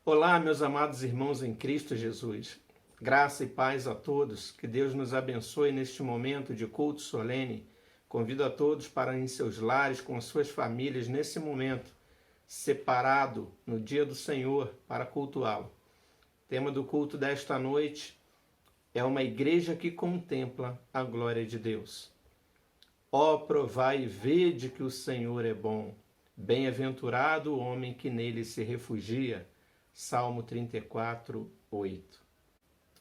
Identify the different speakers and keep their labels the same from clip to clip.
Speaker 1: Olá, meus amados irmãos em Cristo Jesus. Graça e paz a todos. Que Deus nos abençoe neste momento de culto solene. Convido a todos para ir em seus lares com as suas famílias nesse momento, separado no dia do Senhor para cultuá-lo. O tema do culto desta noite é uma igreja que contempla a glória de Deus. Ó, provai e vede que o Senhor é bom. Bem-aventurado o homem que nele se refugia. Salmo 34, 8.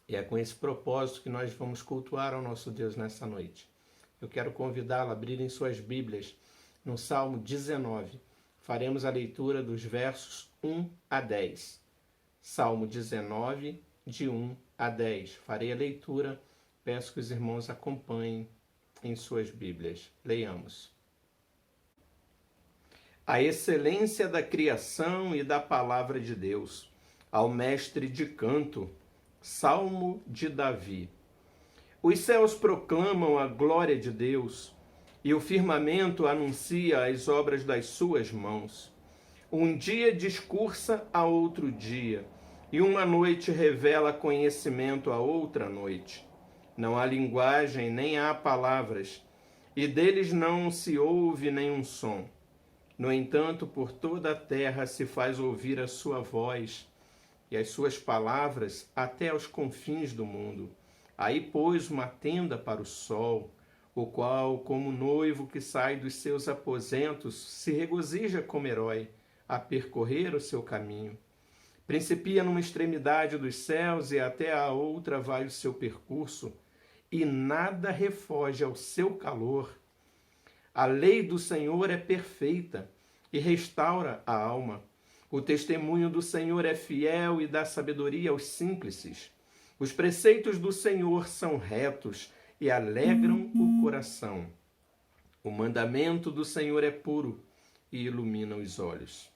Speaker 1: E é com esse propósito que nós vamos cultuar ao nosso Deus nessa noite. Eu quero convidá-lo a abrirem suas Bíblias no Salmo 19. Faremos a leitura dos versos 1 a 10. Salmo 19, de 1 a 10. Farei a leitura, peço que os irmãos acompanhem em suas Bíblias. Leiamos. A excelência da criação e da palavra de Deus, ao mestre de canto, Salmo de Davi. Os céus proclamam a glória de Deus, e o firmamento anuncia as obras das suas mãos. Um dia discursa a outro dia, e uma noite revela conhecimento a outra noite. Não há linguagem, nem há palavras, e deles não se ouve nenhum som. No entanto, por toda a terra se faz ouvir a sua voz, e as suas palavras até aos confins do mundo. Aí pôs uma tenda para o sol, o qual, como noivo que sai dos seus aposentos, se regozija como herói a percorrer o seu caminho. Principia numa extremidade dos céus e até a outra vai o seu percurso, e nada refoge ao seu calor. A lei do Senhor é perfeita e restaura a alma. O testemunho do Senhor é fiel e dá sabedoria aos simples. Os preceitos do Senhor são retos e alegram o coração. O mandamento do Senhor é puro e ilumina os olhos.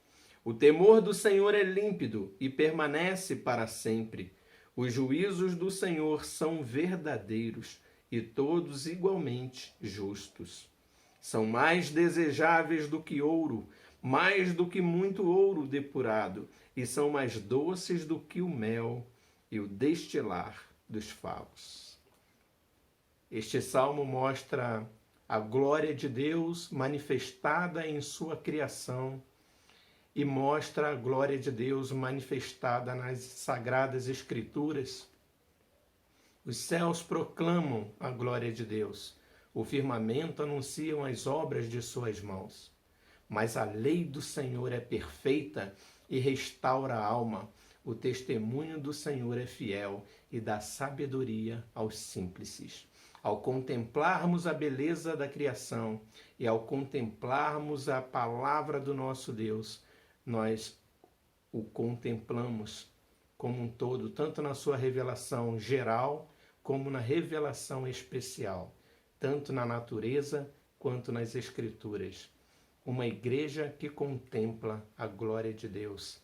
Speaker 1: O temor do Senhor é límpido e permanece para sempre. Os juízos do Senhor são verdadeiros e todos igualmente justos. São mais desejáveis do que ouro, mais do que muito ouro depurado, e são mais doces do que o mel e o destilar dos favos. Este salmo mostra a glória de Deus manifestada em sua criação e mostra a glória de Deus manifestada nas sagradas Escrituras. Os céus proclamam a glória de Deus. O firmamento anunciam as obras de suas mãos. Mas a lei do Senhor é perfeita e restaura a alma. O testemunho do Senhor é fiel e dá sabedoria aos simples. Ao contemplarmos a beleza da criação e ao contemplarmos a palavra do nosso Deus, nós o contemplamos como um todo, tanto na sua revelação geral como na revelação especial, tanto na natureza quanto nas Escrituras. Uma igreja que contempla a glória de Deus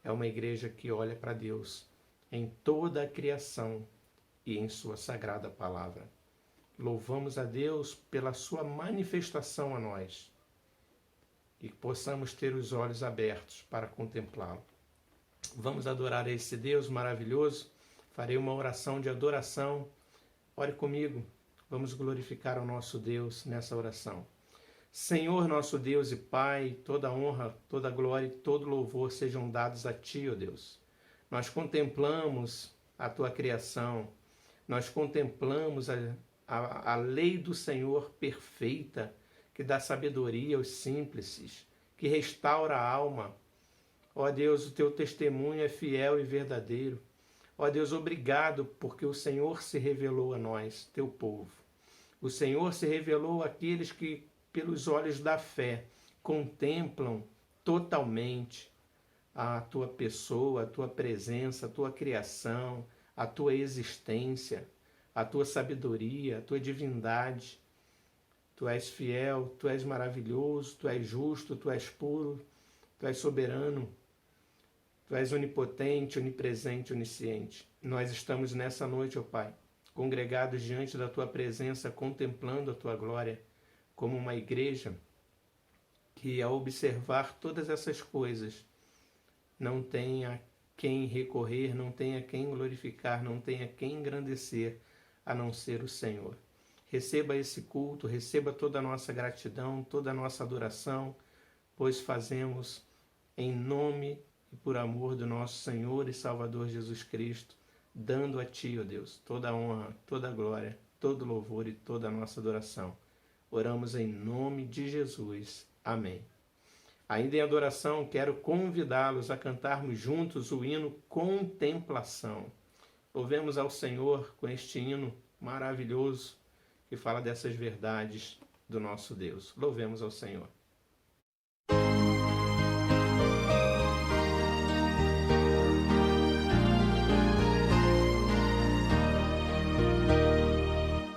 Speaker 1: é uma igreja que olha para Deus em toda a criação e em sua sagrada palavra. Louvamos a Deus pela sua manifestação a nós e que possamos ter os olhos abertos para contemplá-lo. Vamos adorar a esse Deus maravilhoso. Farei uma oração de adoração. Ore comigo. Vamos glorificar ao nosso Deus nessa oração. Senhor, nosso Deus e Pai, toda honra, toda glória e todo louvor sejam dados a Ti, ó Deus. Nós contemplamos a Tua criação, nós contemplamos a lei do Senhor perfeita, que dá sabedoria aos simples, que restaura a alma. Ó Deus, o Teu testemunho é fiel e verdadeiro. Ó Deus, obrigado porque o Senhor se revelou a nós, Teu povo. O Senhor se revelou àqueles que, pelos olhos da fé, contemplam totalmente a Tua pessoa, a Tua presença, a Tua criação, a Tua existência, a Tua sabedoria, a Tua divindade. Tu és fiel, Tu és maravilhoso, Tu és justo, Tu és puro, Tu és soberano, Tu és onipotente, onipresente, onisciente. Nós estamos nessa noite, ó Pai, congregados diante da Tua presença, contemplando a Tua glória, como uma igreja que, ao observar todas essas coisas, não tenha quem recorrer, não tem a quem glorificar, não tem a quem engrandecer, a não ser o Senhor. Receba esse culto, receba toda a nossa gratidão, toda a nossa adoração, pois fazemos em nome e por amor do nosso Senhor e Salvador Jesus Cristo, dando a Ti, ó Deus, toda a honra, toda a glória, todo o louvor e toda a nossa adoração. Oramos em nome de Jesus. Amém. Ainda em adoração, quero convidá-los a cantarmos juntos o hino Contemplação. Louvemos ao Senhor com este hino maravilhoso que fala dessas verdades do nosso Deus. Louvemos ao Senhor.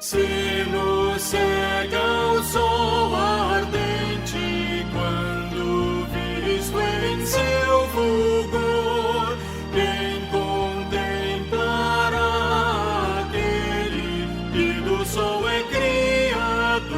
Speaker 2: Se nos cega o sol ardente, quando visto em seu fulgor, quem contemplará aquele que do sol é criador?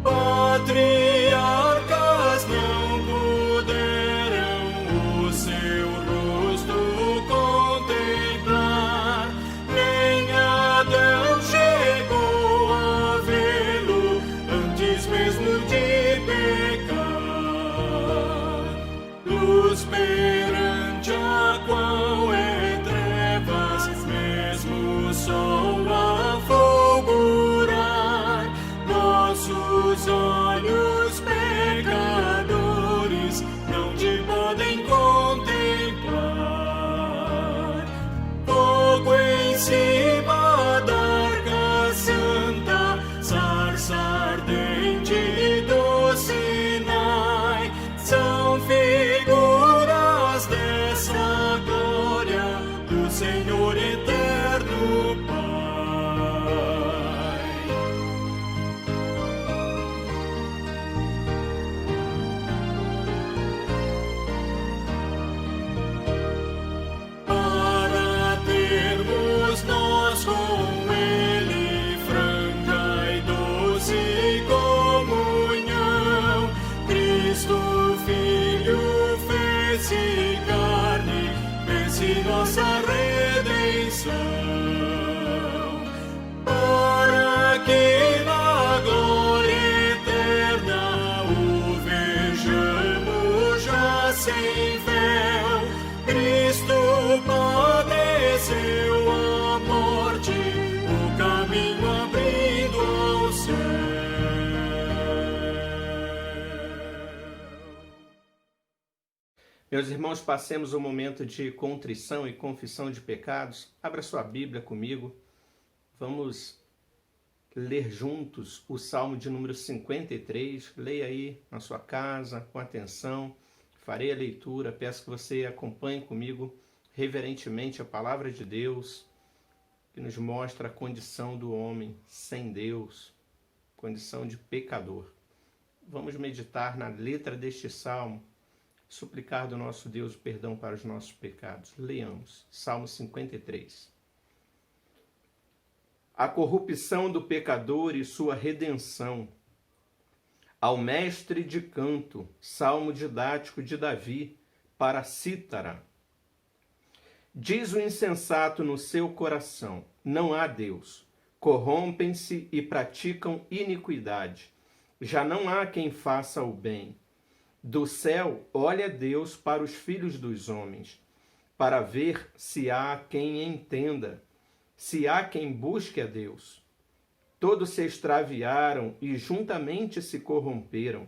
Speaker 2: Patriarcas não puderam o seu rosto contemplar, nem Adão chegou a vê-lo antes mesmo de pecar. Luz perante a qual é trevas, mesmo o sol a fulgurar, nossos olhos pecadores não te podem contemplar. Fogo em cima da arca santa, sarça ardente do Sinai, são figuras dessa glória do Senhor eterno Pai. Para termos nós com Ele franca e doce comunhão, Cristo Filho fez-se carne, fez-se nossa redenção, para que na glória eterna o vejamos já sem véu. Cristo padeceu a morte, o caminho abrindo ao céu.
Speaker 1: Meus irmãos, passemos um momento de contrição e confissão de pecados. Abra sua Bíblia comigo. Vamos ler juntos o Salmo de número 53. Leia aí na sua casa, com atenção. Farei a leitura. Peço que você acompanhe comigo reverentemente a palavra de Deus, que nos mostra a condição do homem sem Deus, condição de pecador. Vamos meditar na letra deste salmo, suplicar do nosso Deus o perdão para os nossos pecados. Leamos, Salmo 53. A corrupção do pecador e sua redenção. Ao mestre de canto, salmo didático de Davi, para a cítara. Diz o insensato no seu coração, não há Deus. Corrompem-se e praticam iniquidade. Já não há quem faça o bem. Do céu olha Deus para os filhos dos homens, para ver se há quem entenda, se há quem busque a Deus. Todos se extraviaram e juntamente se corromperam.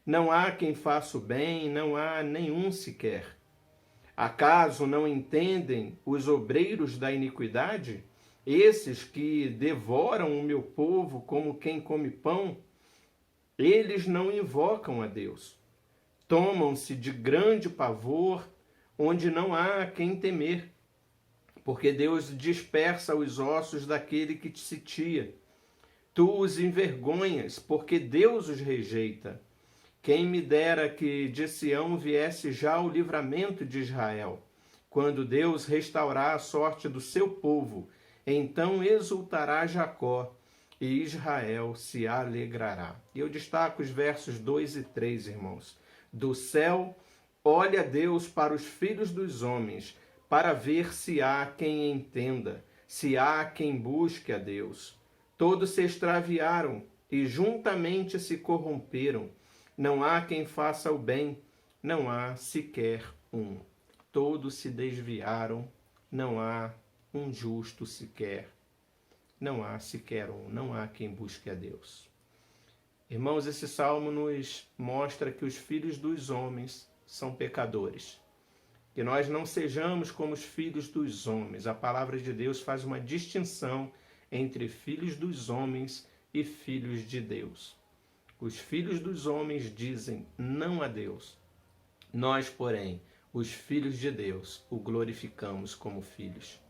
Speaker 1: Não há quem faça o bem, não há nenhum sequer. Acaso não entendem os obreiros da iniquidade? Esses que devoram o meu povo como quem come pão? Eles não invocam a Deus. Tomam-se de grande pavor, onde não há quem temer, porque Deus dispersa os ossos daquele que te sitia. Tu os envergonhas, porque Deus os rejeita. Quem me dera que de Sião viesse já o livramento de Israel. Quando Deus restaurar a sorte do seu povo, então exultará Jacó e Israel se alegrará. E eu destaco os versos 2 e 3, irmãos. Do céu Olha, Deus, para os filhos dos homens, para ver se há quem entenda, se há quem busque a Deus. Todos se extraviaram e juntamente se corromperam. Não há quem faça o bem, não há sequer um. Todos se desviaram, não há um justo sequer. Não há sequer um, não há quem busque a Deus. Irmãos, esse salmo nos mostra que os filhos dos homens são pecadores. Que nós não sejamos como os filhos dos homens. A palavra de Deus faz uma distinção entre filhos dos homens e filhos de Deus. Os filhos dos homens dizem não a Deus. Nós, porém, os filhos de Deus, o glorificamos como filhos.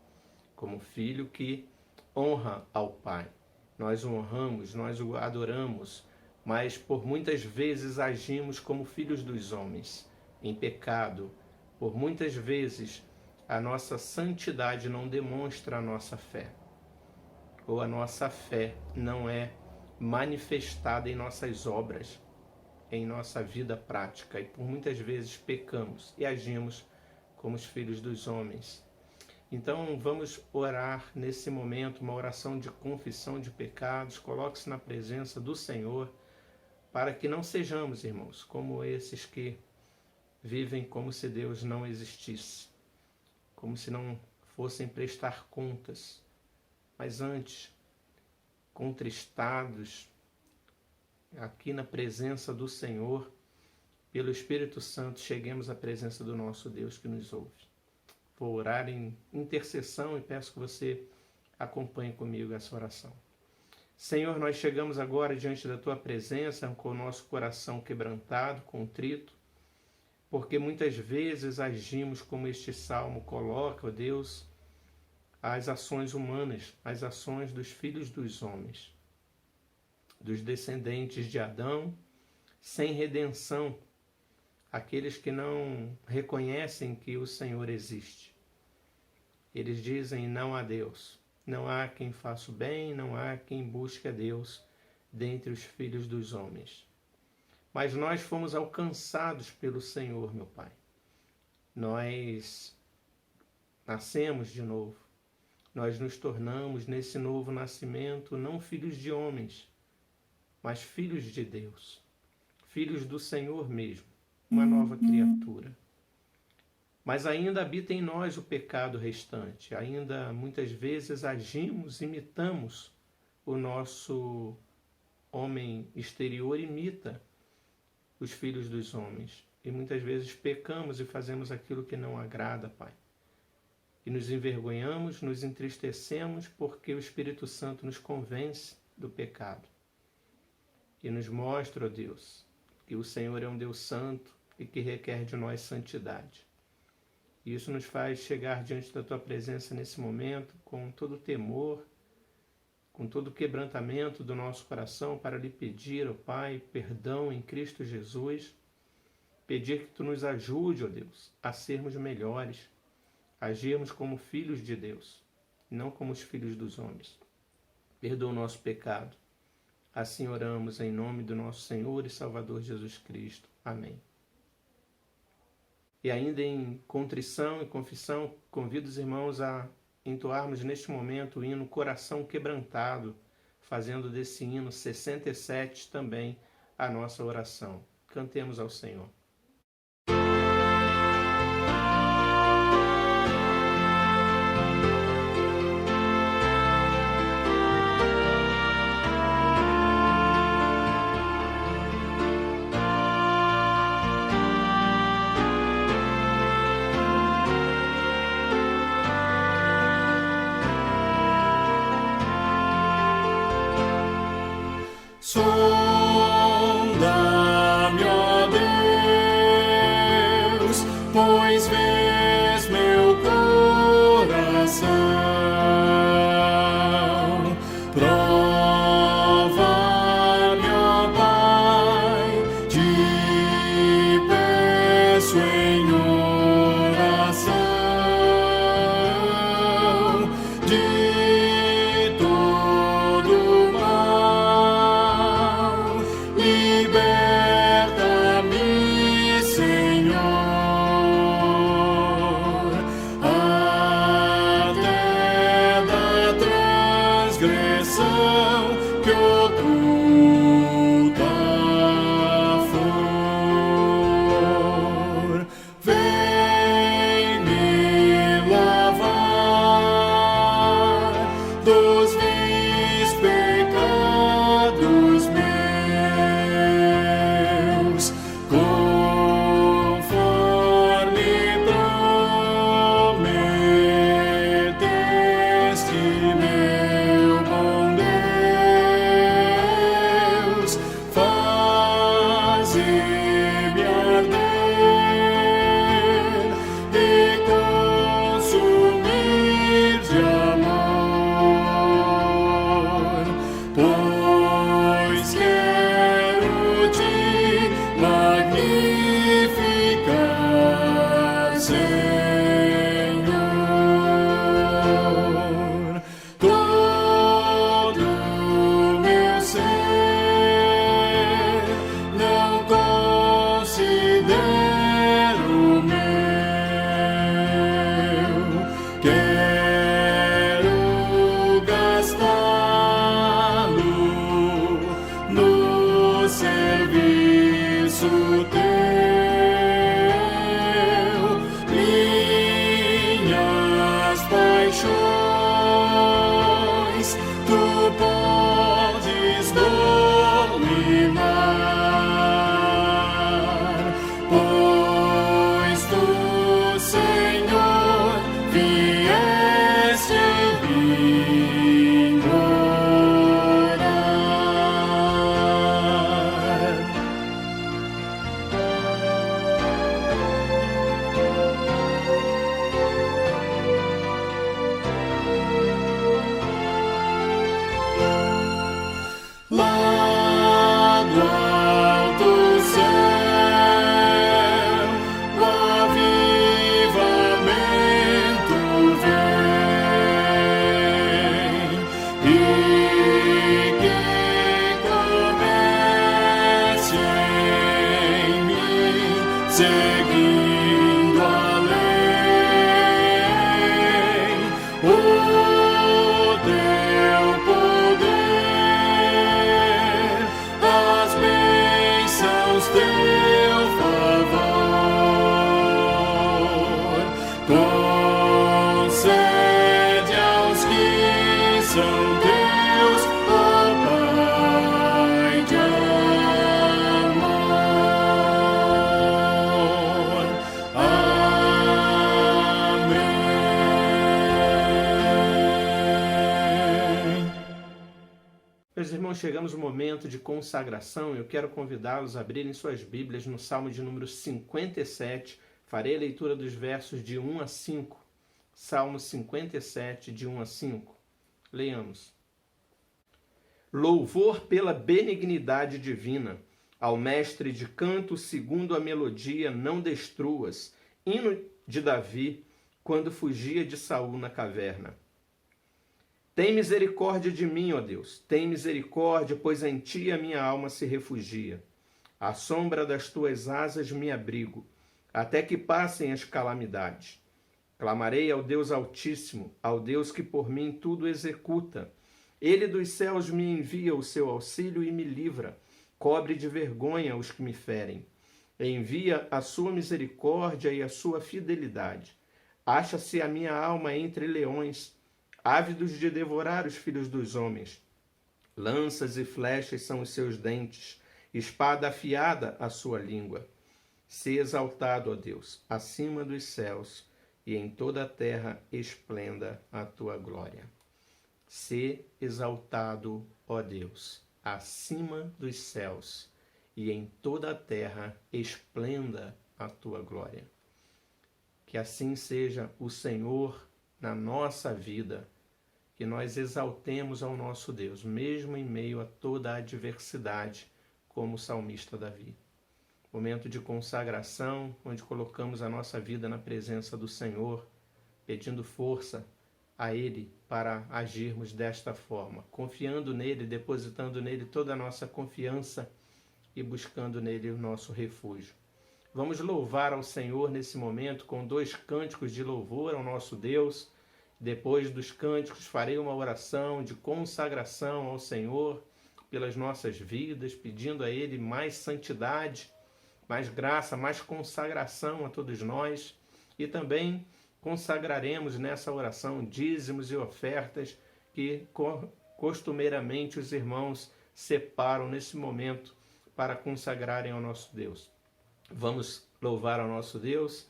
Speaker 1: Como filho que honra ao Pai. Nós o honramos, nós o adoramos, mas por muitas vezes agimos como filhos dos homens, em pecado. Por muitas vezes a nossa santidade não demonstra a nossa fé, ou a nossa fé não é manifestada em nossas obras, em nossa vida prática, e por muitas vezes pecamos e agimos como os filhos dos homens. Então vamos orar nesse momento, uma oração de confissão de pecados. Coloque-se na presença do Senhor, para que não sejamos, irmãos, como esses que vivem como se Deus não existisse, como se não fossem prestar contas, mas antes, contristados, aqui na presença do Senhor, pelo Espírito Santo, cheguemos à presença do nosso Deus que nos ouve. Vou orar em intercessão e peço que você acompanhe comigo essa oração. Senhor, nós chegamos agora diante da Tua presença com o nosso coração quebrantado, contrito, porque muitas vezes agimos como este salmo coloca, ó Deus, as ações humanas, as ações dos filhos dos homens, dos descendentes de Adão, sem redenção, aqueles que não reconhecem que o Senhor existe. Eles dizem não a Deus. Não há quem faça o bem, não há quem busque a Deus dentre os filhos dos homens. Mas nós fomos alcançados pelo Senhor, meu Pai. Nós nascemos de novo. Nós nos tornamos, nesse novo nascimento, não filhos de homens, mas filhos de Deus. Filhos do Senhor mesmo, uma nova criatura. Mas ainda habita em nós o pecado restante. Ainda muitas vezes agimos, imitamos o nosso homem exterior, imita os filhos dos homens. E muitas vezes pecamos e fazemos aquilo que não agrada, Pai. E nos envergonhamos, nos entristecemos porque o Espírito Santo nos convence do pecado. E nos mostra, ó Deus, que o Senhor é um Deus santo e que requer de nós santidade. E isso nos faz chegar diante da Tua presença nesse momento com todo temor, com todo quebrantamento do nosso coração para lhe pedir, ó Pai, perdão em Cristo Jesus, pedir que Tu nos ajude, ó Deus, a sermos melhores, agirmos como filhos de Deus, não como os filhos dos homens. Perdoa o nosso pecado. Assim oramos em nome do nosso Senhor e Salvador Jesus Cristo. Amém. E ainda em contrição e confissão, convido os irmãos a entoarmos neste momento o hino Coração Quebrantado, fazendo desse hino 67 também a nossa oração. Cantemos ao Senhor.
Speaker 2: Sonda-me, ó Deus, pois vês meu coração. Prova-me, ó Pai, te peço em oração, de todo mal. Liberta seguindo a lei, o teu poder, as bênçãos teu favor, concede aos que são teus, ó Pai de amor. Amém.
Speaker 1: Meus irmãos, chegamos no momento de consagração. Eu quero convidá-los a abrirem suas Bíblias no Salmo de número 57. Farei a leitura dos versos de 1 a 5. Salmo 57, de 1 a 5. Leiamos. Louvor pela benignidade divina, ao mestre de canto segundo a melodia não destruas, hino de Davi, quando fugia de Saul na caverna. Tem misericórdia de mim, ó Deus, tem misericórdia, pois em ti a minha alma se refugia. À sombra das tuas asas me abrigo, até que passem as calamidades. Clamarei ao Deus Altíssimo, ao Deus que por mim tudo executa. Ele dos céus me envia o seu auxílio e me livra, cobre de vergonha os que me ferem. Envia a sua misericórdia e a sua fidelidade. Acha-se a minha alma entre leões, ávidos de devorar os filhos dos homens. Lanças e flechas são os seus dentes, espada afiada a sua língua. Se exaltado, ó Deus, acima dos céus, e em toda a terra esplenda a tua glória. Se exaltado, ó Deus, acima dos céus, e em toda a terra esplenda a tua glória. Que assim seja o Senhor na nossa vida, que nós exaltemos ao nosso Deus, mesmo em meio a toda a adversidade, como o salmista Davi. Momento de consagração, onde colocamos a nossa vida na presença do Senhor, pedindo força a Ele para agirmos desta forma, confiando nele, depositando nele toda a nossa confiança e buscando nele o nosso refúgio. Vamos louvar ao Senhor nesse momento com 2 cânticos de louvor ao nosso Deus. Depois dos cânticos farei uma oração de consagração ao Senhor pelas nossas vidas, pedindo a Ele mais santidade, mais graça, mais consagração a todos nós. E também consagraremos nessa oração dízimos e ofertas que costumeiramente os irmãos separam nesse momento para consagrarem ao nosso Deus. Vamos louvar ao nosso Deus,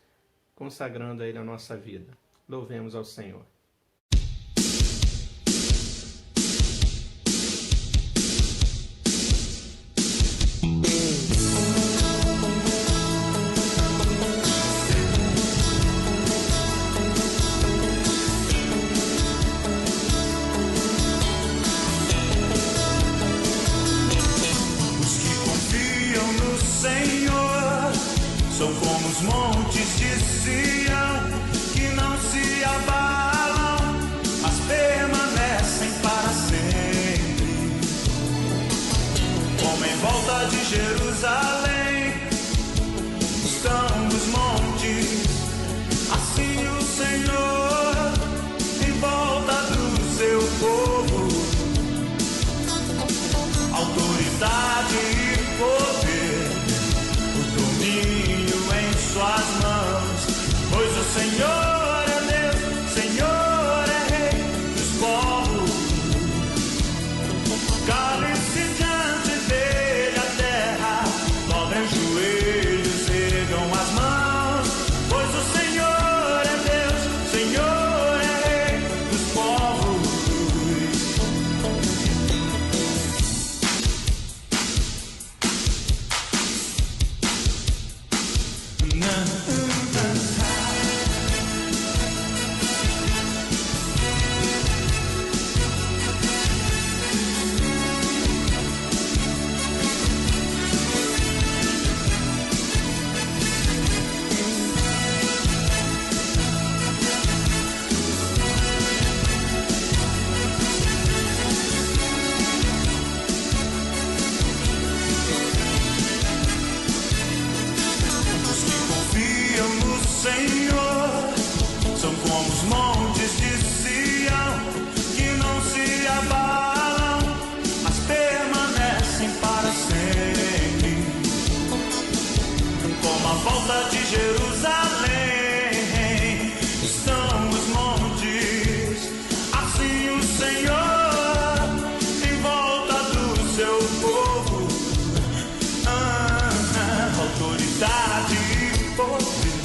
Speaker 1: consagrando a Ele a nossa vida. Louvemos ao Senhor.
Speaker 2: São como os montes de Sião, que não se abalam, mas permanecem para sempre. Como em volta de Jerusalém estão os montes, assim o Senhor em volta do seu povo. Autoridade e poder, suas mãos, pois o Senhor é Deus, Senhor é Rei dos povos. Cale-se diante dele a terra, dobrem os joelhos, ergam as mãos, pois o Senhor é Deus, Senhor é Rei dos povos. Na Senhor são como os montes de Sião, que não se abalam, mas permanecem para sempre. Como a volta de Jerusalém estão os montes, assim o Senhor em volta do seu povo. Autoridade e poder,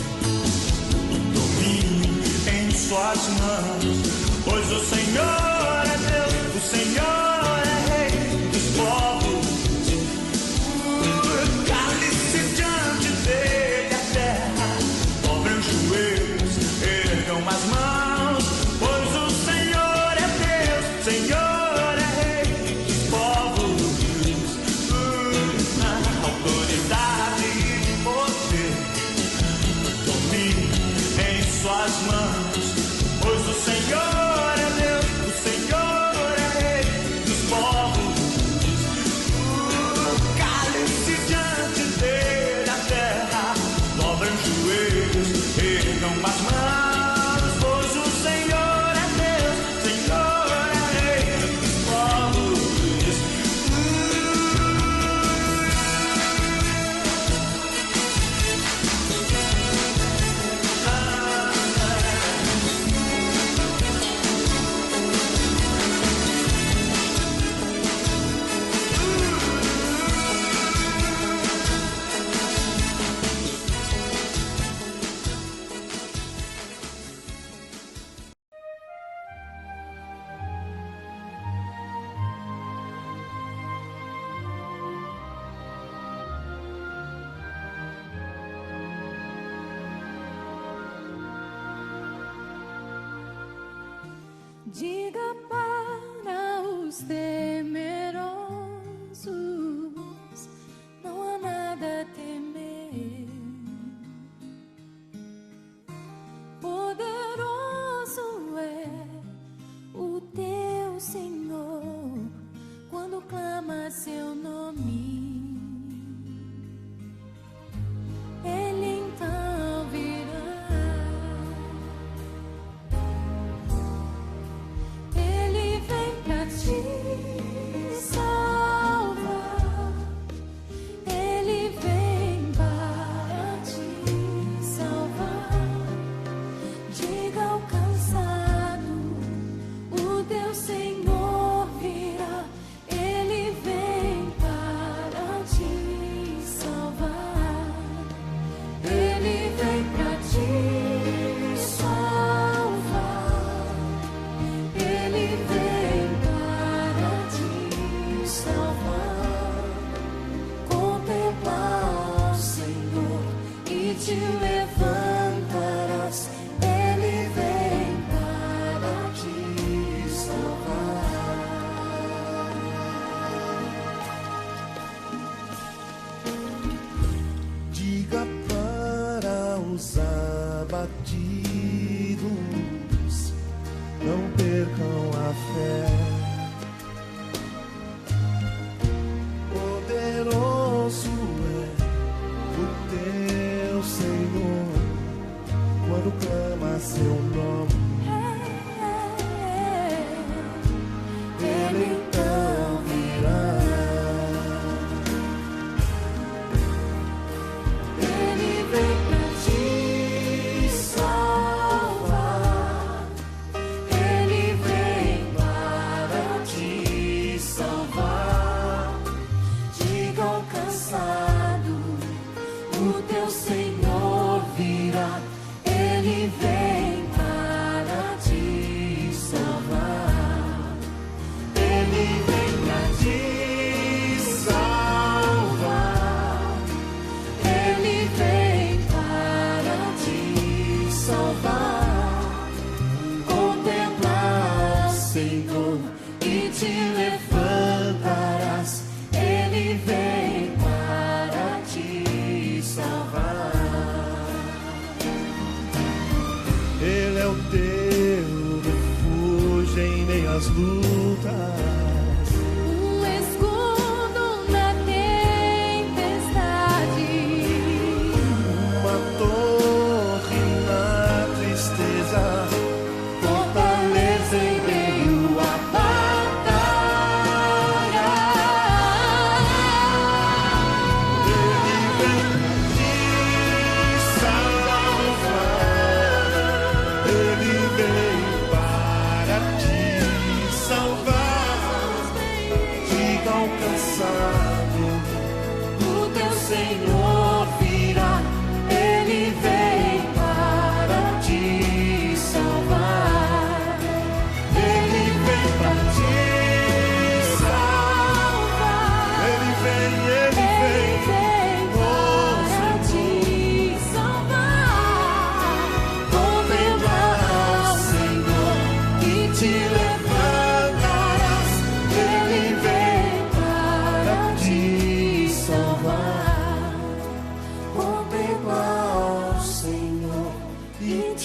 Speaker 2: domínio em suas mãos, pois o Senhor é Deus, o Senhor é Rei dos povos. Cale-se diante dele a terra, dobrem os joelhos, ergam as mãos, pois o Senhor é Deus, o Senhor é Rei dos povos. Autoridade e poder, domínio em suas mãos, pois o Senhor é Deus, o Senhor é Rei dos povos. Cale-se diante dele a terra, dobrem os joelhos, ergam as mãos, pois o Senhor é Deus, o Senhor é Rei dos povos.
Speaker 3: Diga para os temerosos, não há nada a temer. Poderoso é o teu Senhor quando clama seu nome. Ele então virá. Ele vem pra te salvar. Ele vem para te salvar. Diga ao cansado, o teu Senhor virá. Ele vem para te salvar. Ele vem pra te salvar. Ele vem para te salvar. Contemplar o Senhor e te levantarás. Ele vem para te salvar.
Speaker 4: Diga para os abatidos, não percam a fé. Poderoso é o teu Senhor quando clama seu nome. Ele então virá.
Speaker 3: Ele vem pra te salvar. Ele vem para te salvar. Diga ao cansado, o teu Senhor virá. Ele vem para te salvar. Ele vem pra te salvar. Ele vem para te salvar. Contemplar, Senhor, e te levantarás. Ele vem para te salvar.
Speaker 4: Ele é o teu refúgio em meio às lutas.
Speaker 3: Um escudo na tempestade.
Speaker 4: Uma torre na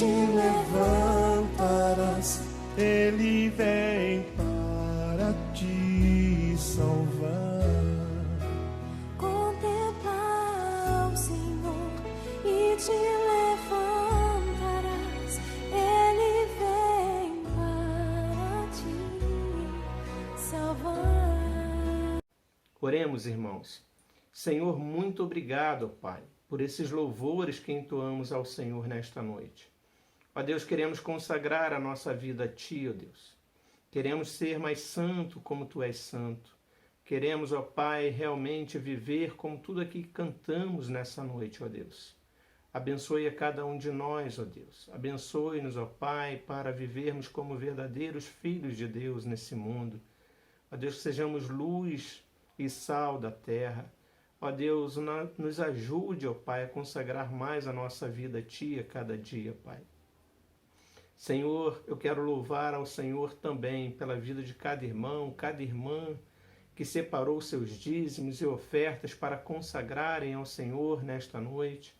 Speaker 4: te levantarás, Ele vem para te salvar.
Speaker 3: Contemplar o Senhor e te levantarás, Ele vem para te salvar.
Speaker 1: Oremos, irmãos. Senhor, muito obrigado, Pai, por esses louvores que entoamos ao Senhor nesta noite. Ó Deus, queremos consagrar a nossa vida a Ti, ó Deus. Queremos ser mais santo como Tu és santo. Queremos, ó Pai, realmente viver como tudo aqui que cantamos nessa noite, ó Deus. Abençoe a cada um de nós, ó Deus. Abençoe-nos, ó Pai, para vivermos como verdadeiros filhos de Deus nesse mundo. Ó Deus, que sejamos luz e sal da terra. Ó Deus, nos ajude, ó Pai, a consagrar mais a nossa vida a Ti a cada dia, Pai. Senhor, eu quero louvar ao Senhor também pela vida de cada irmão, cada irmã que separou seus dízimos e ofertas para consagrarem ao Senhor nesta noite.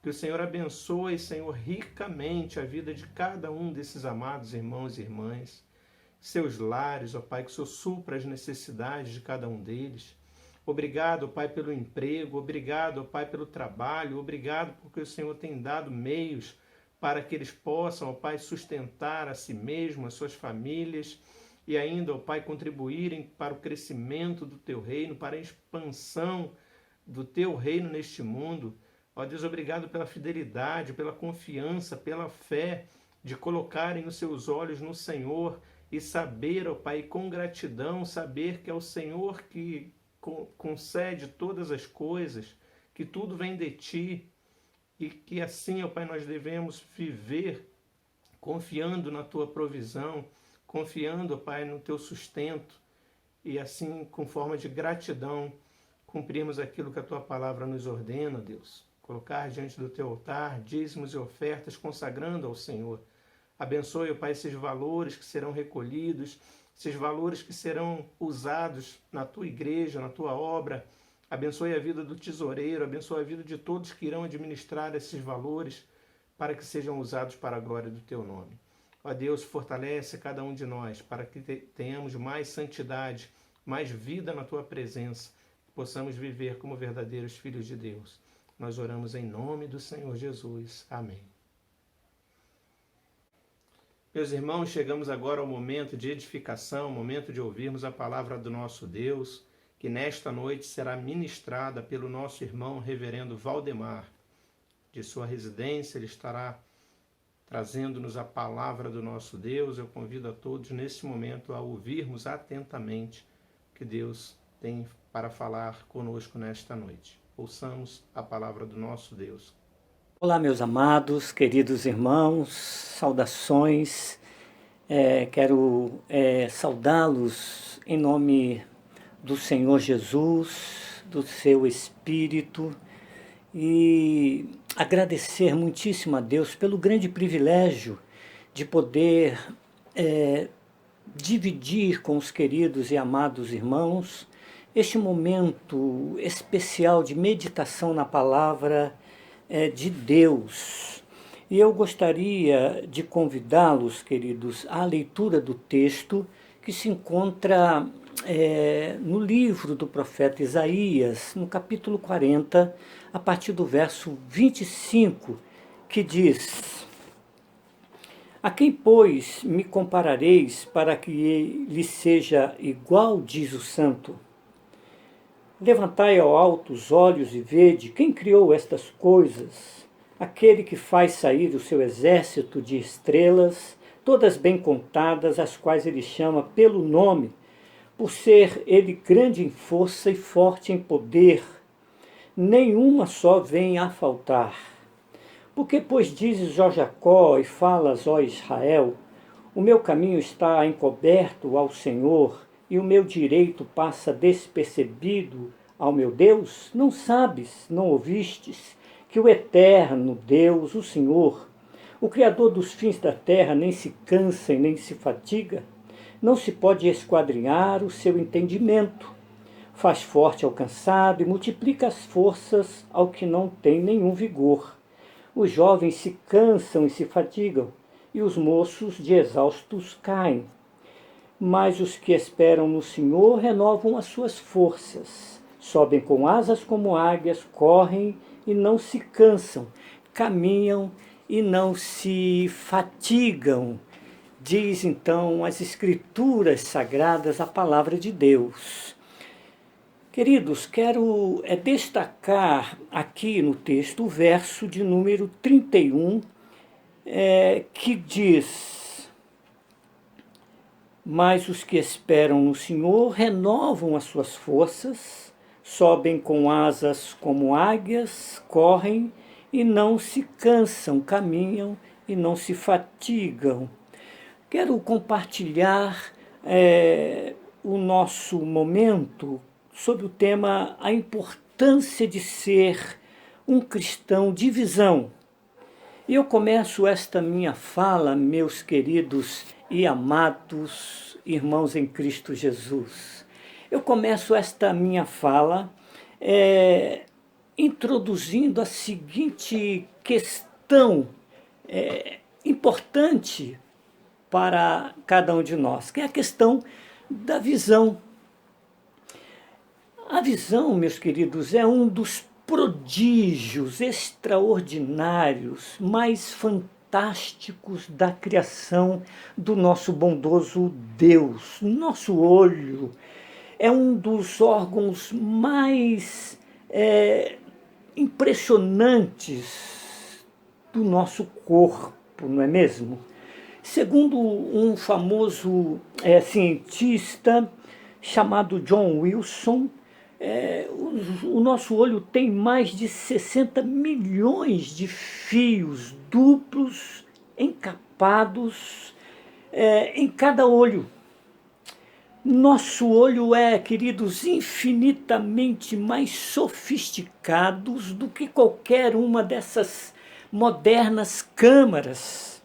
Speaker 1: Que o Senhor abençoe, Senhor, ricamente a vida de cada um desses amados irmãos e irmãs. Seus lares, ó Pai, que o Senhor supra as necessidades de cada um deles. Obrigado, Pai, pelo emprego, obrigado, Pai, pelo trabalho, obrigado porque o Senhor tem dado meios para que eles possam, ó Pai, sustentar a si mesmo, as suas famílias e ainda, ó Pai, contribuírem para o crescimento do Teu reino, para a expansão do Teu reino neste mundo. Ó Deus, obrigado pela fidelidade, pela confiança, pela fé de colocarem os seus olhos no Senhor e saber, ó Pai, com gratidão, saber que é o Senhor que concede todas as coisas, que tudo vem de Ti e que assim, ó Pai, nós devemos viver confiando na Tua provisão, confiando, ó Pai, no Teu sustento e assim, com forma de gratidão, cumprirmos aquilo que a Tua palavra nos ordena, Deus. Colocar diante do Teu altar dízimos e ofertas, consagrando ao Senhor. Abençoe, ó Pai, esses valores que serão recolhidos, esses valores que serão usados na Tua igreja, na Tua obra. Abençoe a vida do tesoureiro, abençoe a vida de todos que irão administrar esses valores para que sejam usados para a glória do Teu nome. Ó Deus, fortalece cada um de nós para que tenhamos mais santidade, mais vida na Tua presença, que possamos viver como verdadeiros filhos de Deus. Nós oramos em nome do Senhor Jesus. Amém. Meus irmãos, chegamos agora ao momento de edificação, momento de ouvirmos a palavra do nosso Deus, que nesta noite será ministrada pelo nosso irmão reverendo Valdemar. De sua residência, ele estará trazendo-nos a palavra do nosso Deus. Eu convido a todos neste momento a ouvirmos atentamente o que Deus tem para falar conosco nesta noite. Ouçamos a palavra do nosso Deus.
Speaker 5: Olá, meus amados, queridos irmãos, saudações. Quero saudá-los em nome do Senhor Jesus, do seu Espírito, e agradecer muitíssimo a Deus pelo grande privilégio de poder dividir com os queridos e amados irmãos este momento especial de meditação na palavra de Deus. E eu gostaria de convidá-los, queridos, à leitura do texto que se encontra no livro do profeta Isaías, no capítulo 40, a partir do verso 25, que diz: A quem, pois, me comparareis para que lhe seja igual, diz o santo? Levantai ao alto os olhos e vede quem criou estas coisas, aquele que faz sair o seu exército de estrelas, todas bem contadas, as quais ele chama pelo nome, por ser ele grande em força e forte em poder, nenhuma só vem a faltar. Porque, pois, dizes, ó Jacó, e falas, ó Israel, o meu caminho está encoberto ao Senhor, e o meu direito passa despercebido ao meu Deus? Não sabes, não ouvistes, que o eterno Deus, o Senhor, o Criador dos fins da terra, nem se cansa e nem se fatiga, não se pode esquadrinhar o seu entendimento, faz forte ao cansado e multiplica as forças ao que não tem nenhum vigor. Os jovens se cansam e se fatigam, e os moços de exaustos caem. Mas os que esperam no Senhor renovam as suas forças. Sobem com asas como águias, correm e não se cansam, caminham e não se fatigam. Diz então as Escrituras Sagradas, a palavra de Deus. Queridos, quero destacar aqui no texto o verso de número 31, que diz: mas os que esperam no Senhor renovam as suas forças, sobem com asas como águias, correm e não se cansam, caminham e não se fatigam. Quero compartilhar o nosso momento sobre o tema a importância de ser um cristão de visão. E eu começo esta minha fala, meus queridos e amados irmãos em Cristo Jesus. Eu começo esta minha fala introduzindo a seguinte questão importante para cada um de nós, que é a questão da visão. A visão, meus queridos, é um dos prodígios extraordinários, mais fantásticos da criação do nosso bondoso Deus. Nosso olho é um dos órgãos mais impressionantes do nosso corpo, não é mesmo? Segundo um famoso cientista chamado John Wilson, o nosso olho tem mais de 60 milhões de fios duplos encapados em cada olho. Nosso olho queridos, infinitamente mais sofisticados do que qualquer uma dessas modernas câmaras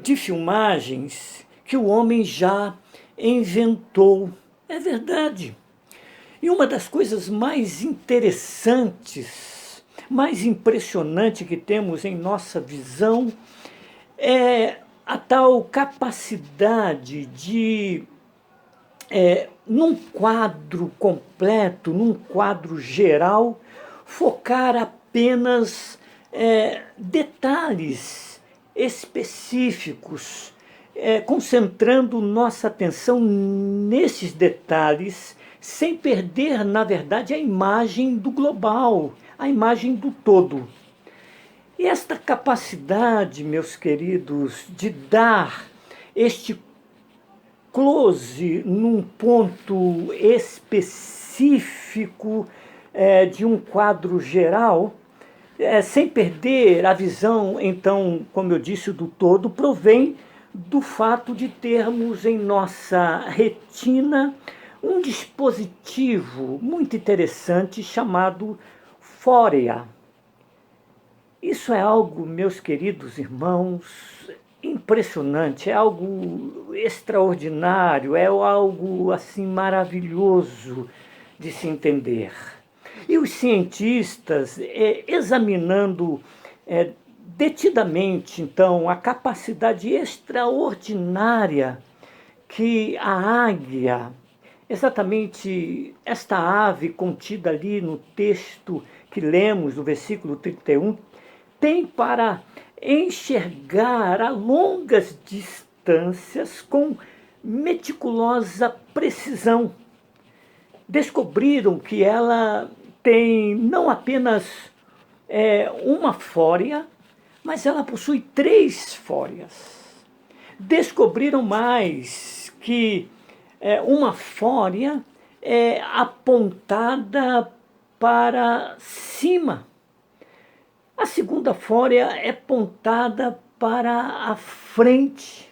Speaker 5: de filmagens que o homem já inventou. É verdade. E uma das coisas mais interessantes, mais impressionante que temos em nossa visão é a tal capacidade de, num quadro completo, num quadro geral, focar apenas detalhes específicos, concentrando nossa atenção nesses detalhes, sem perder, na verdade, a imagem do global, a imagem do todo. E esta capacidade, meus queridos, de dar este close num ponto específico de um quadro geral, sem perder a visão, então, como eu disse, do todo, provém do fato de termos em nossa retina um dispositivo muito interessante chamado fórea. Isso é algo, meus queridos irmãos, impressionante, é algo extraordinário, é algo assim maravilhoso de se entender. E os cientistas, examinando detidamente, então, a capacidade extraordinária que a águia, exatamente esta ave contida ali no texto que lemos, no versículo 31, tem para enxergar a longas distâncias com meticulosa precisão. Descobriram que ela tem não apenas uma fórea, mas ela possui 3 fóreas. Descobriram mais que uma fórea é apontada para cima. A segunda fórea é apontada para a frente.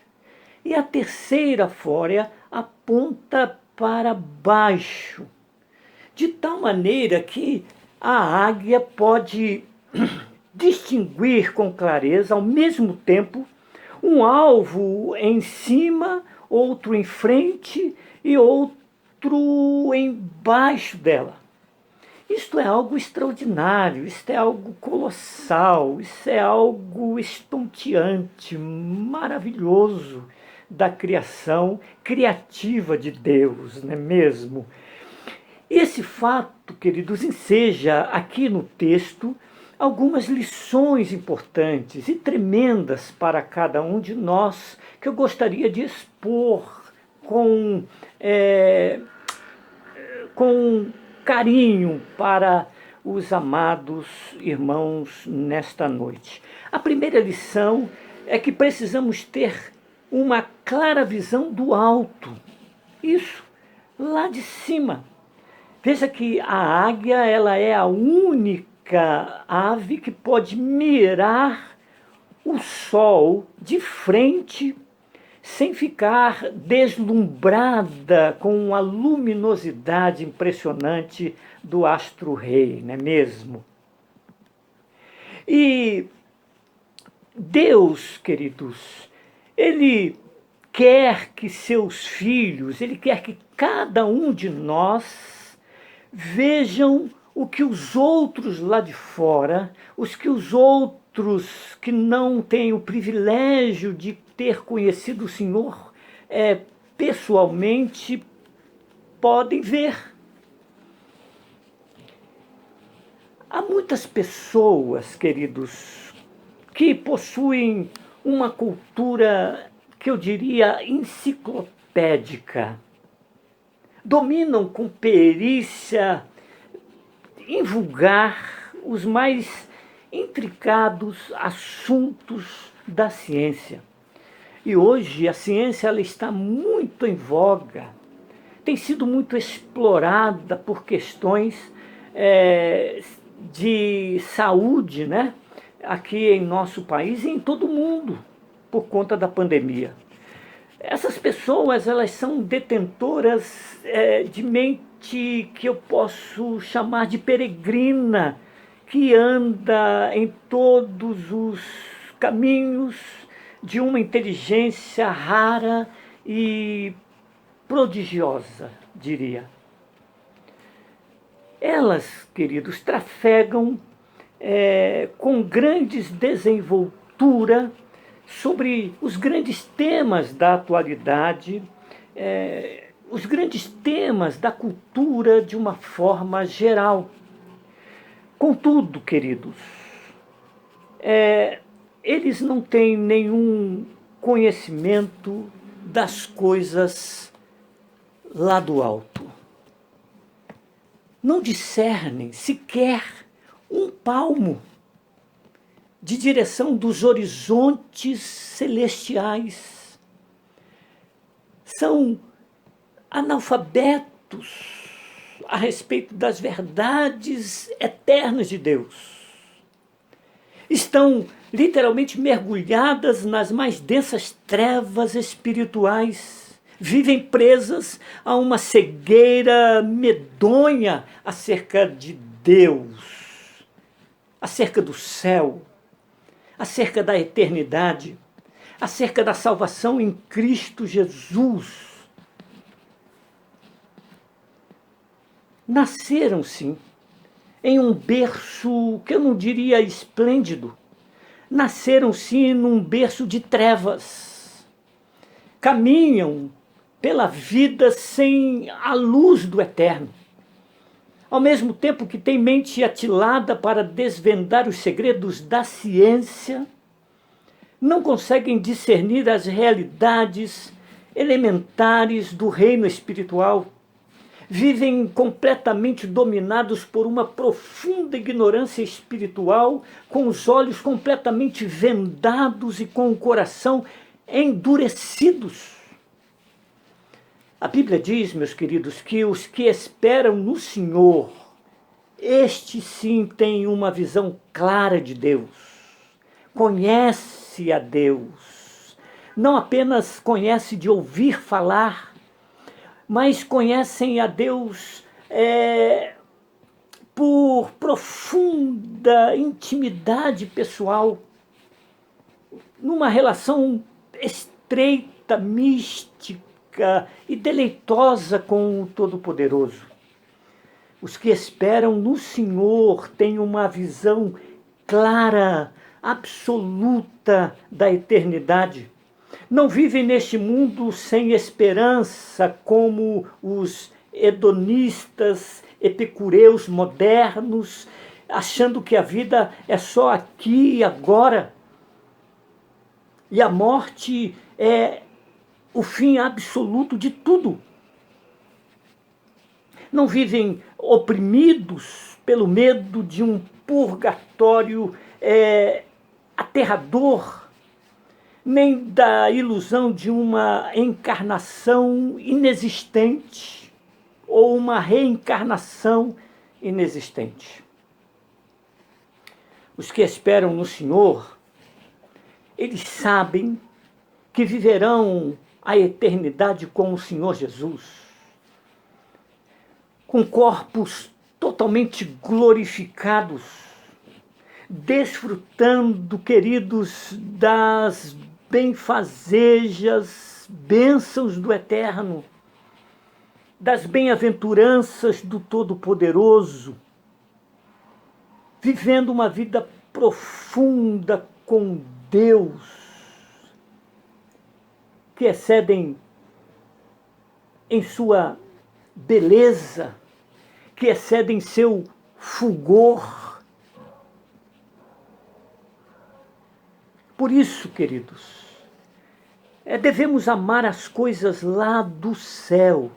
Speaker 5: E a terceira fórea aponta para baixo. De tal maneira que a águia pode distinguir com clareza, ao mesmo tempo, um alvo em cima, outro em frente e outro embaixo dela. Isto é algo extraordinário, isto é algo colossal, isso é algo estonteante, maravilhoso da criação criativa de Deus, não é mesmo? Esse fato, queridos, enseja aqui no texto algumas lições importantes e tremendas para cada um de nós que eu gostaria de expor com carinho para os amados irmãos nesta noite. A primeira lição é que precisamos ter uma clara visão do alto. Isso, lá de cima. Veja que a águia, ela é a única ave que pode mirar o sol de frente sem ficar deslumbrada com a luminosidade impressionante do astro-rei, não é mesmo? E Deus, queridos, Ele quer que seus filhos, Ele quer que cada um de nós vejam o que os outros lá de fora, os outros que não têm o privilégio de ter conhecido o Senhor pessoalmente, podem ver. Há muitas pessoas, queridos, que possuem uma cultura que eu diria enciclopédica. Dominam com perícia em vulgar os mais intricados assuntos da ciência. E hoje a ciência ela está muito em voga, tem sido muito explorada por questões de saúde, né? Aqui em nosso país e em todo o mundo, por conta da pandemia. Essas pessoas, elas são detentoras de mente que eu posso chamar de peregrina, que anda em todos os caminhos de uma inteligência rara e prodigiosa, diria. Elas, queridos, trafegam com grandes desenvoltura sobre os grandes temas da atualidade, os grandes temas da cultura de uma forma geral. Contudo, queridos, eles não têm nenhum conhecimento das coisas lá do alto. Não discernem sequer um palmo de direção dos horizontes celestiais. São analfabetos a respeito das verdades eternas de Deus. Estão literalmente mergulhadas nas mais densas trevas espirituais. Vivem presas a uma cegueira medonha acerca de Deus, acerca do céu, acerca da eternidade, acerca da salvação em Cristo Jesus. Nasceram, sim, em um berço que eu não diria esplêndido. Nasceram, sim, num berço de trevas. Caminham pela vida sem a luz do eterno. Ao mesmo tempo que têm mente atilada para desvendar os segredos da ciência, não conseguem discernir as realidades elementares do reino espiritual. Vivem completamente dominados por uma profunda ignorância espiritual, com os olhos completamente vendados e com o coração endurecidos. A Bíblia diz, meus queridos, que os que esperam no Senhor, estes sim têm uma visão clara de Deus, conhece a Deus, não apenas conhece de ouvir falar, mas conhecem a Deus por profunda intimidade pessoal, numa relação estreita, mística e deleitosa com o Todo-Poderoso. Os que esperam no Senhor têm uma visão clara, absoluta da eternidade. Não vivem neste mundo sem esperança, como os hedonistas, epicureus modernos, achando que a vida é só aqui e agora. E a morte é o fim absoluto de tudo. Não vivem oprimidos pelo medo de um purgatório aterrador, nem da ilusão de uma encarnação inexistente ou uma reencarnação inexistente. Os que esperam no Senhor, eles sabem que viverão a eternidade com o Senhor Jesus, com corpos totalmente glorificados, desfrutando, queridos, das benfazejas bênçãos do Eterno, das bem-aventuranças do Todo-Poderoso, vivendo uma vida profunda com Deus, que excedem em sua beleza, que excedem seu fulgor. Por isso, queridos, devemos amar as coisas lá do céu,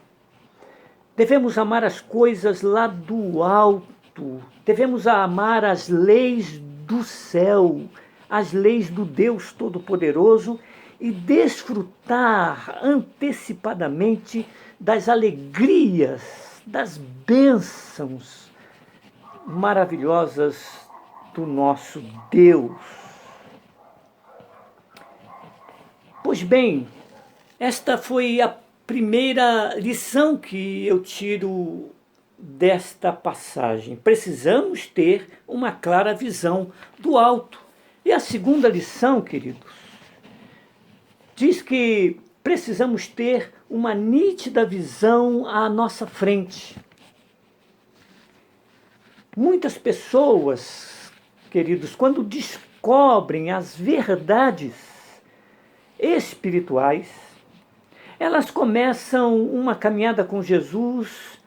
Speaker 5: devemos amar as coisas lá do alto, devemos amar as leis do céu, as leis do Deus Todo-Poderoso e desfrutar antecipadamente das alegrias, das bênçãos maravilhosas do nosso Deus. Pois bem, esta foi a primeira lição que eu tiro desta passagem. Precisamos ter uma clara visão do alto. E a segunda lição, queridos, diz que precisamos ter uma nítida visão à nossa frente. Muitas pessoas, queridos, quando descobrem as verdades espirituais, elas começam uma caminhada com Jesus,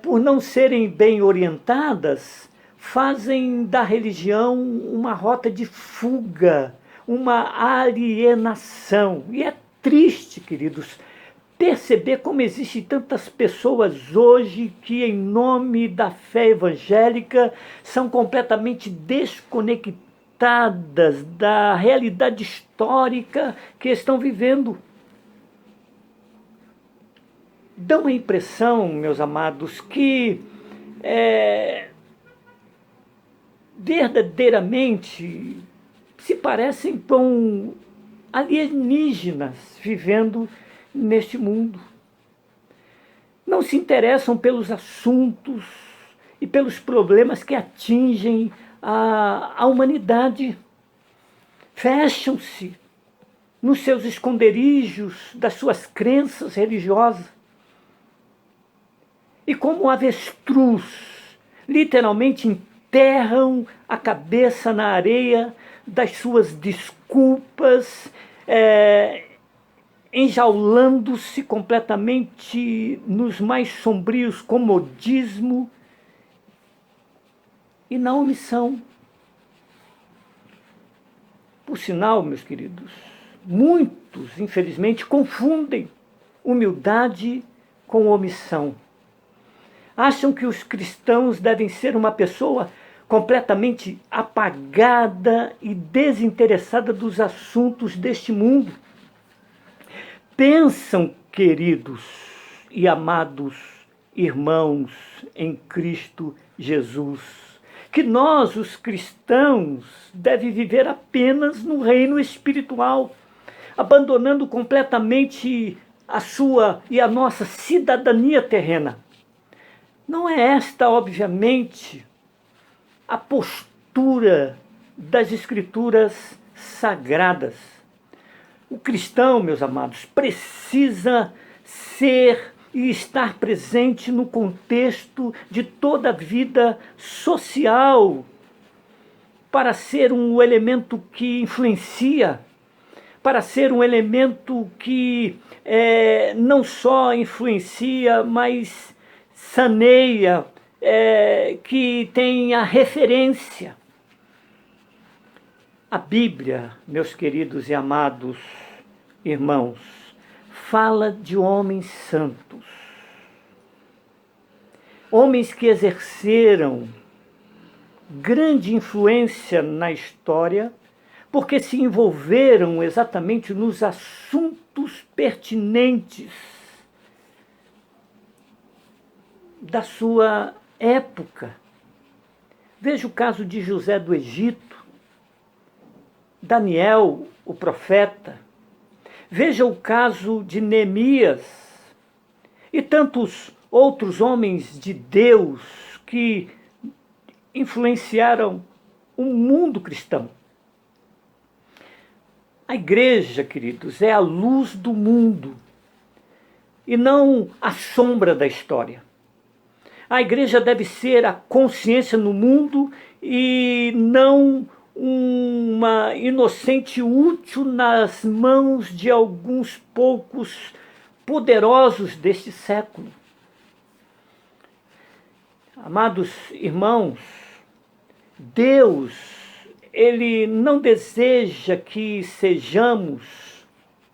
Speaker 5: por não serem bem orientadas, fazem da religião uma rota de fuga, uma alienação. E é triste, queridos, perceber como existem tantas pessoas hoje que, em nome da fé evangélica, são completamente desconectadas da realidade histórica que estão vivendo. Dá uma impressão, meus amados, que verdadeiramente se parecem com alienígenas vivendo neste mundo. Não se interessam pelos assuntos e pelos problemas que atingem a humanidade. Fecham-se nos seus esconderijos das suas crenças religiosas. E como avestruz, literalmente enterram a cabeça na areia das suas desculpas, enjaulando-se completamente nos mais sombrios comodismo e na omissão. Por sinal, meus queridos, muitos, infelizmente, confundem humildade com omissão. Acham que os cristãos devem ser uma pessoa completamente apagada e desinteressada dos assuntos deste mundo. Pensam, queridos e amados irmãos em Cristo Jesus, que nós, os cristãos, devemos viver apenas no reino espiritual, abandonando completamente a sua e a nossa cidadania terrena. Não é esta, obviamente, a postura das Escrituras sagradas. O cristão, meus amados, precisa ser e estar presente no contexto de toda a vida social, para ser um elemento que influencia, para ser um elemento que não só influencia, mas saneia, que tenha referência. A Bíblia, meus queridos e amados irmãos, fala de homens santos, homens que exerceram grande influência na história, porque se envolveram exatamente nos assuntos pertinentes da sua época. Veja o caso de José do Egito, Daniel, o profeta. Veja o caso de Neemias e tantos outros homens de Deus que influenciaram o mundo cristão. A igreja, queridos, é a luz do mundo e não a sombra da história. A igreja deve ser a consciência no mundo e não uma inocente útil nas mãos de alguns poucos poderosos deste século. Amados irmãos, Deus, Ele não deseja que sejamos,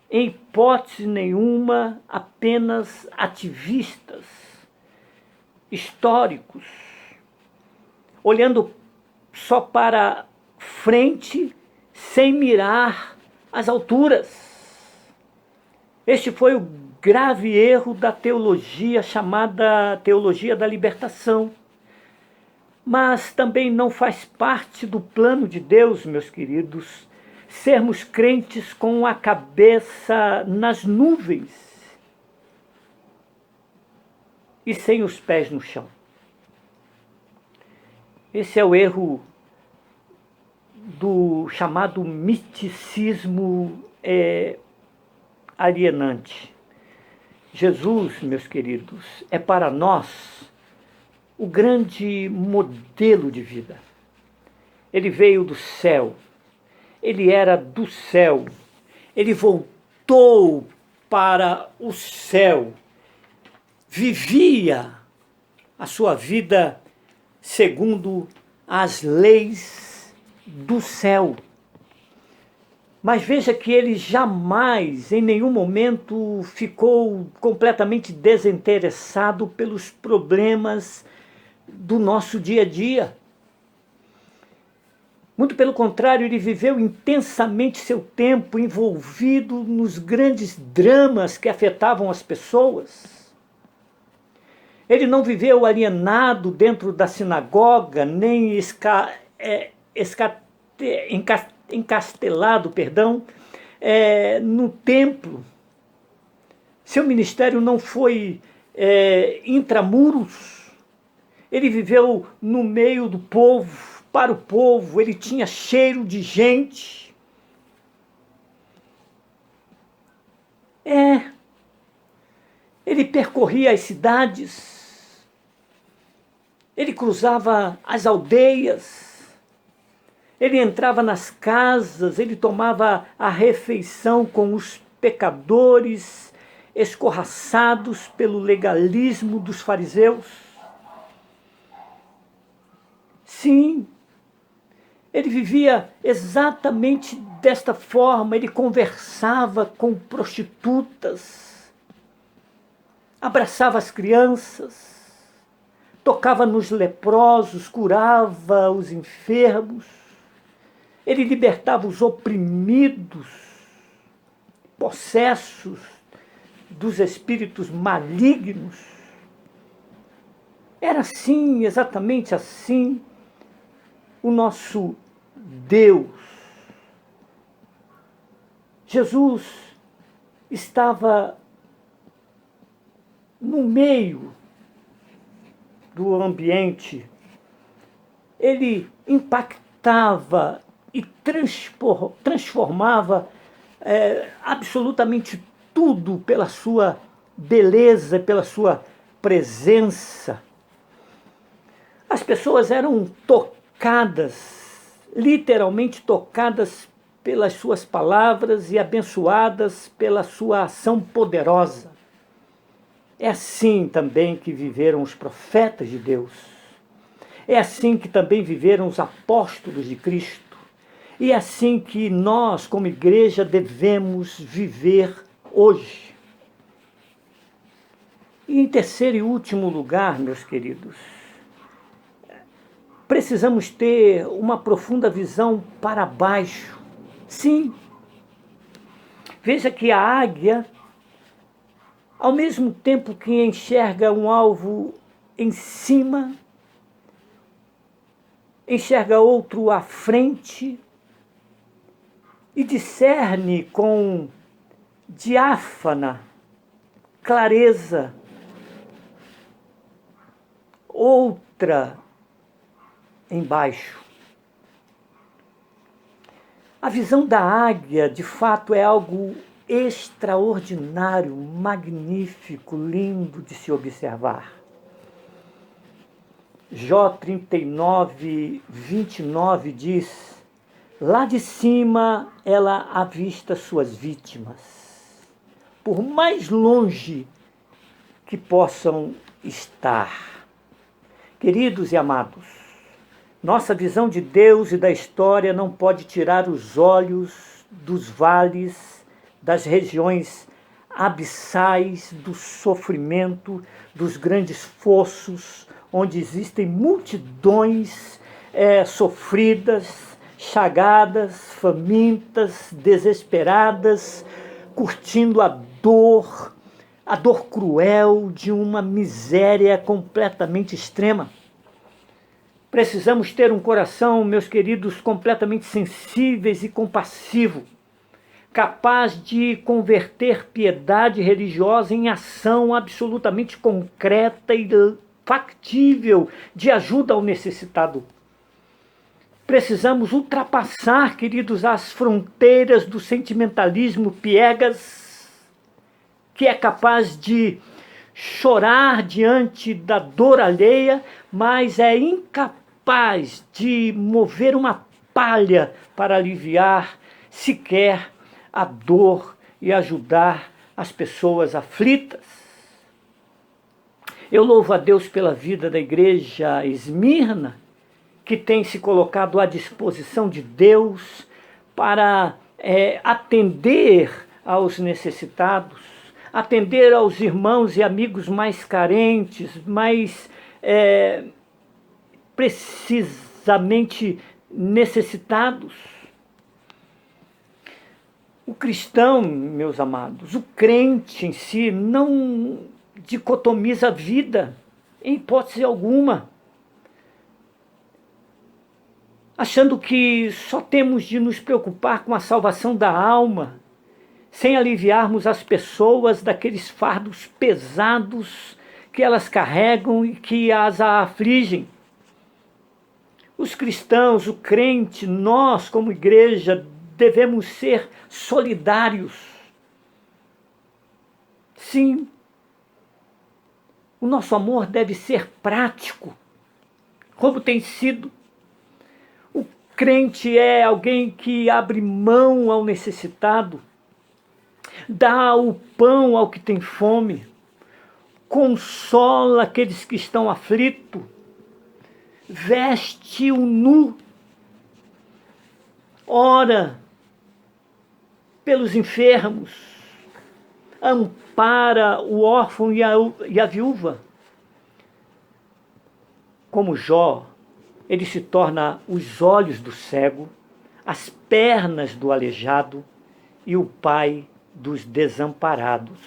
Speaker 5: em hipótese nenhuma, apenas ativistas, históricos, olhando só para frente, sem mirar as alturas. Este foi o grave erro da teologia chamada teologia da libertação. Mas também não faz parte do plano de Deus, meus queridos, sermos crentes com a cabeça nas nuvens e sem os pés no chão. Esse é o erro do chamado misticismo alienante. Jesus, meus queridos, é para nós o grande modelo de vida. Ele veio do céu, ele era do céu, ele voltou para o céu, vivia a sua vida segundo as leis do céu. Mas veja que ele jamais, em nenhum momento, ficou completamente desinteressado pelos problemas do nosso dia a dia. Muito pelo contrário, ele viveu intensamente seu tempo envolvido nos grandes dramas que afetavam as pessoas. Ele não viveu alienado dentro da sinagoga, nem encastelado, no templo. Seu ministério não foi intramuros. Ele viveu no meio do povo, para o povo, ele tinha cheiro de gente. Ele percorria as cidades, ele cruzava as aldeias, ele entrava nas casas, ele tomava a refeição com os pecadores, escorraçados pelo legalismo dos fariseus. Sim, ele vivia exatamente desta forma, ele conversava com prostitutas, abraçava as crianças, tocava nos leprosos, curava os enfermos, ele libertava os oprimidos, possessos dos espíritos malignos. Era assim, exatamente assim, o nosso Deus. Jesus estava no meio do ambiente, ele impactava e transformava absolutamente tudo pela sua beleza, pela sua presença. As pessoas eram tocadas, literalmente tocadas pelas suas palavras e abençoadas pela sua ação poderosa. É assim também que viveram os profetas de Deus. É assim que também viveram os apóstolos de Cristo. E é assim que nós, como igreja, devemos viver hoje. E em terceiro e último lugar, meus queridos, precisamos ter uma profunda visão para baixo. Sim, veja que a águia, ao mesmo tempo que enxerga um alvo em cima, enxerga outro à frente e discerne com diáfana clareza outra embaixo. A visão da águia, de fato, é algo extraordinário, magnífico, lindo de se observar. Jó 39, 29 diz: lá de cima ela avista suas vítimas, por mais longe que possam estar. Queridos e amados, nossa visão de Deus e da história não pode tirar os olhos dos vales, das regiões abissais, do sofrimento, dos grandes fossos, onde existem multidões sofridas, chagadas, famintas, desesperadas, curtindo a dor cruel de uma miséria completamente extrema. Precisamos ter um coração, meus queridos, completamente sensíveis e compassivo, capaz de converter piedade religiosa em ação absolutamente concreta e factível de ajuda ao necessitado. Precisamos ultrapassar, queridos, as fronteiras do sentimentalismo piegas, que é capaz de chorar diante da dor alheia, mas é incapaz de mover uma palha para aliviar sequer a dor e ajudar as pessoas aflitas. Eu louvo a Deus pela vida da igreja Esmirna, que tem se colocado à disposição de Deus para atender aos necessitados, atender aos irmãos e amigos mais carentes, mais precisamente necessitados. O cristão, meus amados, o crente em si não dicotomiza a vida, em hipótese alguma, achando que só temos de nos preocupar com a salvação da alma, sem aliviarmos as pessoas daqueles fardos pesados que elas carregam e que as afligem. Os cristãos, o crente, nós como igreja, devemos ser solidários. Sim, o nosso amor deve ser prático, como tem sido. O crente é alguém que abre mão ao necessitado, dá o pão ao que tem fome, consola aqueles que estão aflitos, veste o nu, ora pelos enfermos, ampara o órfão e a viúva. Como Jó, ele se torna os olhos do cego, as pernas do aleijado e o pai dos desamparados.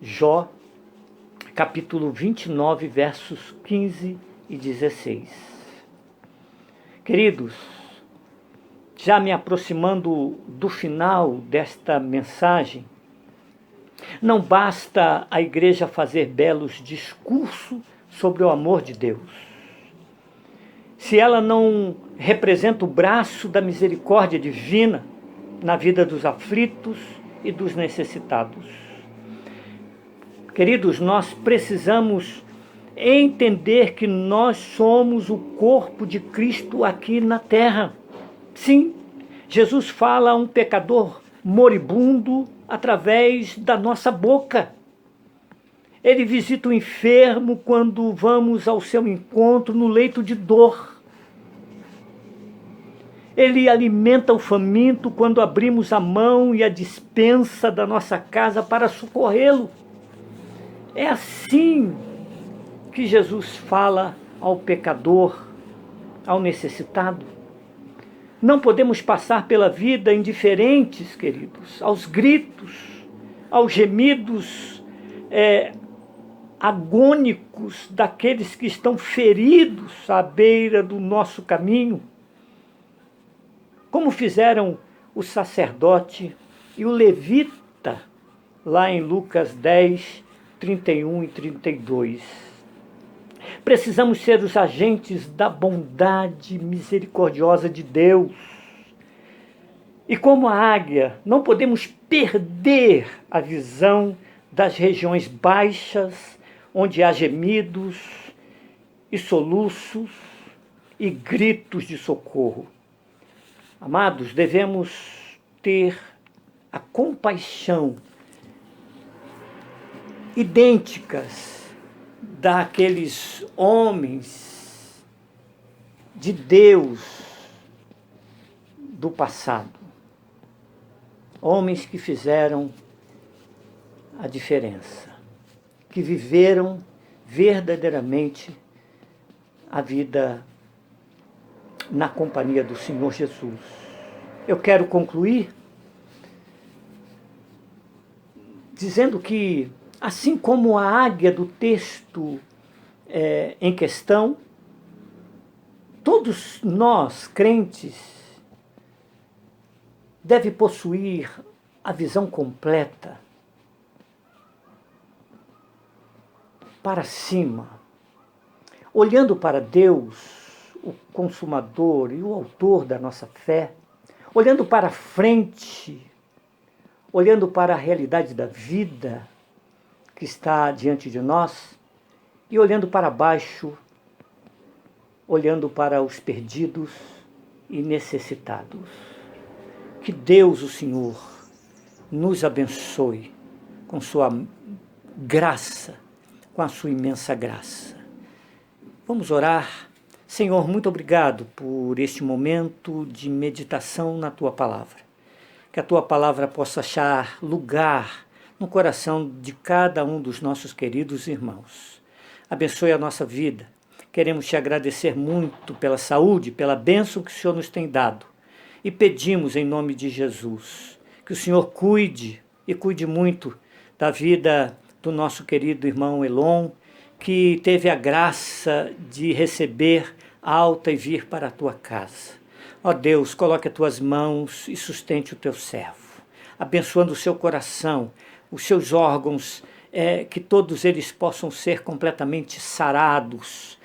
Speaker 5: Jó, capítulo 29, versos 15 e 16. Queridos, já me aproximando do final desta mensagem, não basta a igreja fazer belos discursos sobre o amor de Deus, se ela não representa o braço da misericórdia divina na vida dos aflitos e dos necessitados. Queridos, nós precisamos entender que nós somos o corpo de Cristo aqui na terra. Sim, Jesus fala a um pecador moribundo através da nossa boca. Ele visita o enfermo quando vamos ao seu encontro no leito de dor. Ele alimenta o faminto quando abrimos a mão e a despensa da nossa casa para socorrê-lo. É assim que Jesus fala ao pecador, ao necessitado. Não podemos passar pela vida indiferentes, queridos, aos gritos, aos gemidos agônicos daqueles que estão feridos à beira do nosso caminho, como fizeram o sacerdote e o levita, lá em Lucas 10, 31 e 32. Precisamos ser os agentes da bondade misericordiosa de Deus. E como a águia, não podemos perder a visão das regiões baixas, onde há gemidos e soluços e gritos de socorro. Amados, devemos ter a compaixão idênticas daqueles homens de Deus do passado. Homens que fizeram a diferença, que viveram verdadeiramente a vida na companhia do Senhor Jesus. Eu quero concluir dizendo que, assim como a águia do texto em questão, todos nós, crentes, devem possuir a visão completa para cima, olhando para Deus, o consumador e o autor da nossa fé, olhando para frente, olhando para a realidade da vida que está diante de nós e olhando para baixo, olhando para os perdidos e necessitados. Que Deus, o Senhor, nos abençoe com sua graça, com a sua imensa graça. Vamos orar. Senhor, muito obrigado por este momento de meditação na Tua Palavra. Que a Tua Palavra possa achar lugar no coração de cada um dos nossos queridos irmãos. Abençoe a nossa vida. Queremos Te agradecer muito pela saúde, pela bênção que o Senhor nos tem dado. E pedimos em nome de Jesus que o Senhor cuide e cuide muito da vida do nosso querido irmão Elon, que teve a graça de receber alta e vir para a tua casa. Ó Deus, coloque as tuas mãos e sustente o teu servo, abençoando o seu coração, os seus órgãos, que todos eles possam ser completamente sarados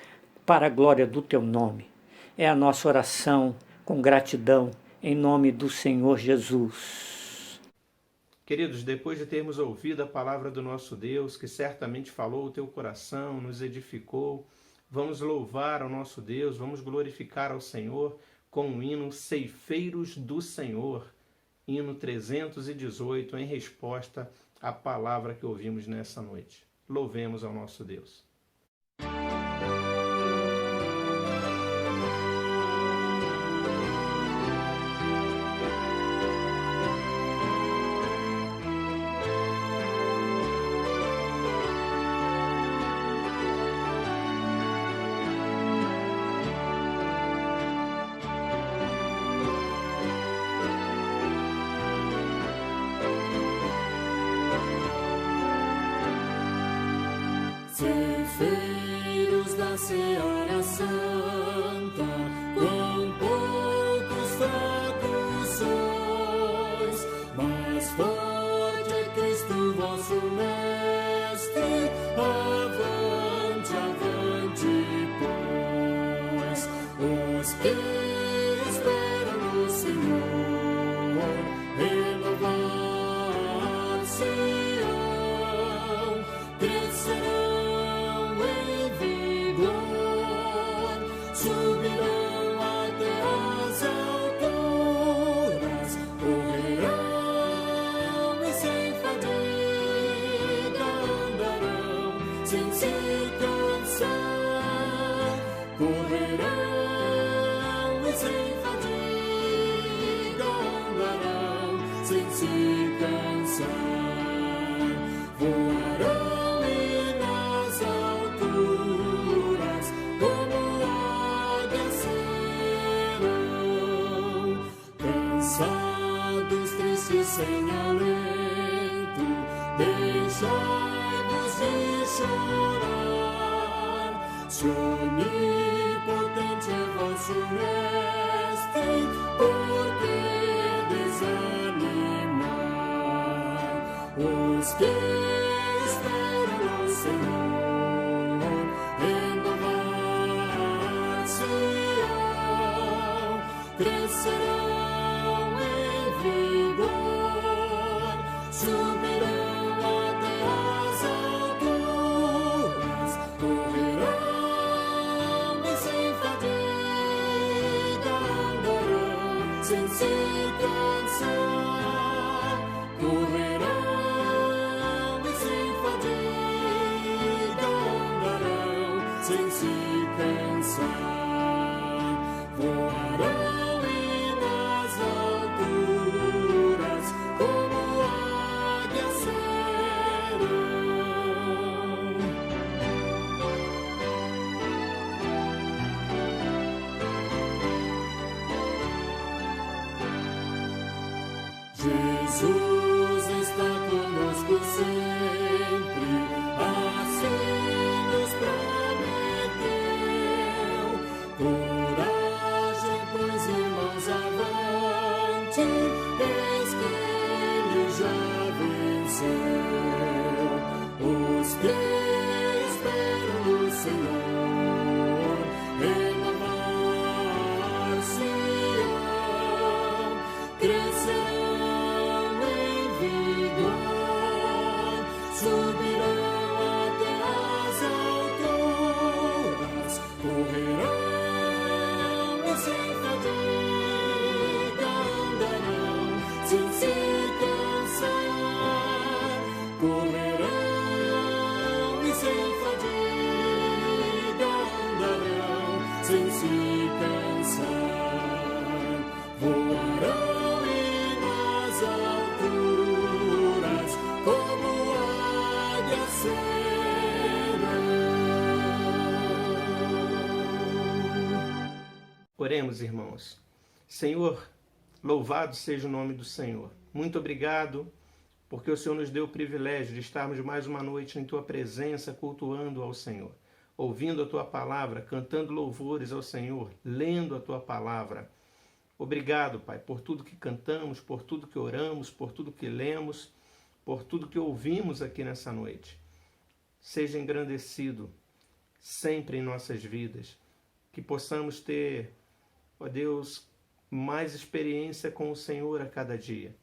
Speaker 5: para a glória do teu nome. É a nossa oração com gratidão, em nome do Senhor Jesus.
Speaker 1: Queridos, depois de termos ouvido a palavra do nosso Deus, que certamente falou o teu coração, nos edificou, vamos louvar ao nosso Deus, vamos glorificar ao Senhor com o hino Ceifeiros do Senhor, hino 318, em resposta à palavra que ouvimos nessa noite. Louvemos ao nosso Deus.
Speaker 2: Ceifeiros da Seara Santa, quão poucos fracos sois, mas forte é Cristo vosso Mestre. Avante, avante, pois, os que esperam no Senhor, renovar-se-ão.
Speaker 6: cansados, tristes, sem alento, deixai-vos de chorar. Se onipotente é vosso mestre, por que desanimar? Os que esperam no Senhor, renovar-se-ão, crescerão em vigor, subirão até as alturas, correrão e sem fadiga andarão, sem se cansar, correrão e sem fadiga andarão, sem se cansar, voarão e nas alturas como águias serão. Jesus está conosco sempre, assim nos prometeu. Coragem, pois, irmãos, avante, eis que Ele já venceu. Os que esperam no Senhor, renovar-se-ão, crescerão em vigor, subirão até as alturas, correrão e sem fadiga andarão, sem se cansar, correrão e sem fadiga andarão, sem se cansar, voarão e nas alturas como águias serão.
Speaker 1: Oremos, irmãos. Senhor, louvado seja o nome do Senhor. Muito obrigado, porque o Senhor nos deu o privilégio de estarmos mais uma noite em Tua presença, cultuando ao Senhor, ouvindo a Tua palavra, cantando louvores ao Senhor, lendo a Tua palavra. Obrigado, Pai, por tudo que cantamos, por tudo que oramos, por tudo que lemos, por tudo que ouvimos aqui nessa noite. Seja engrandecido sempre em nossas vidas, que possamos ter, ó Deus, mais experiência com o Senhor a cada dia.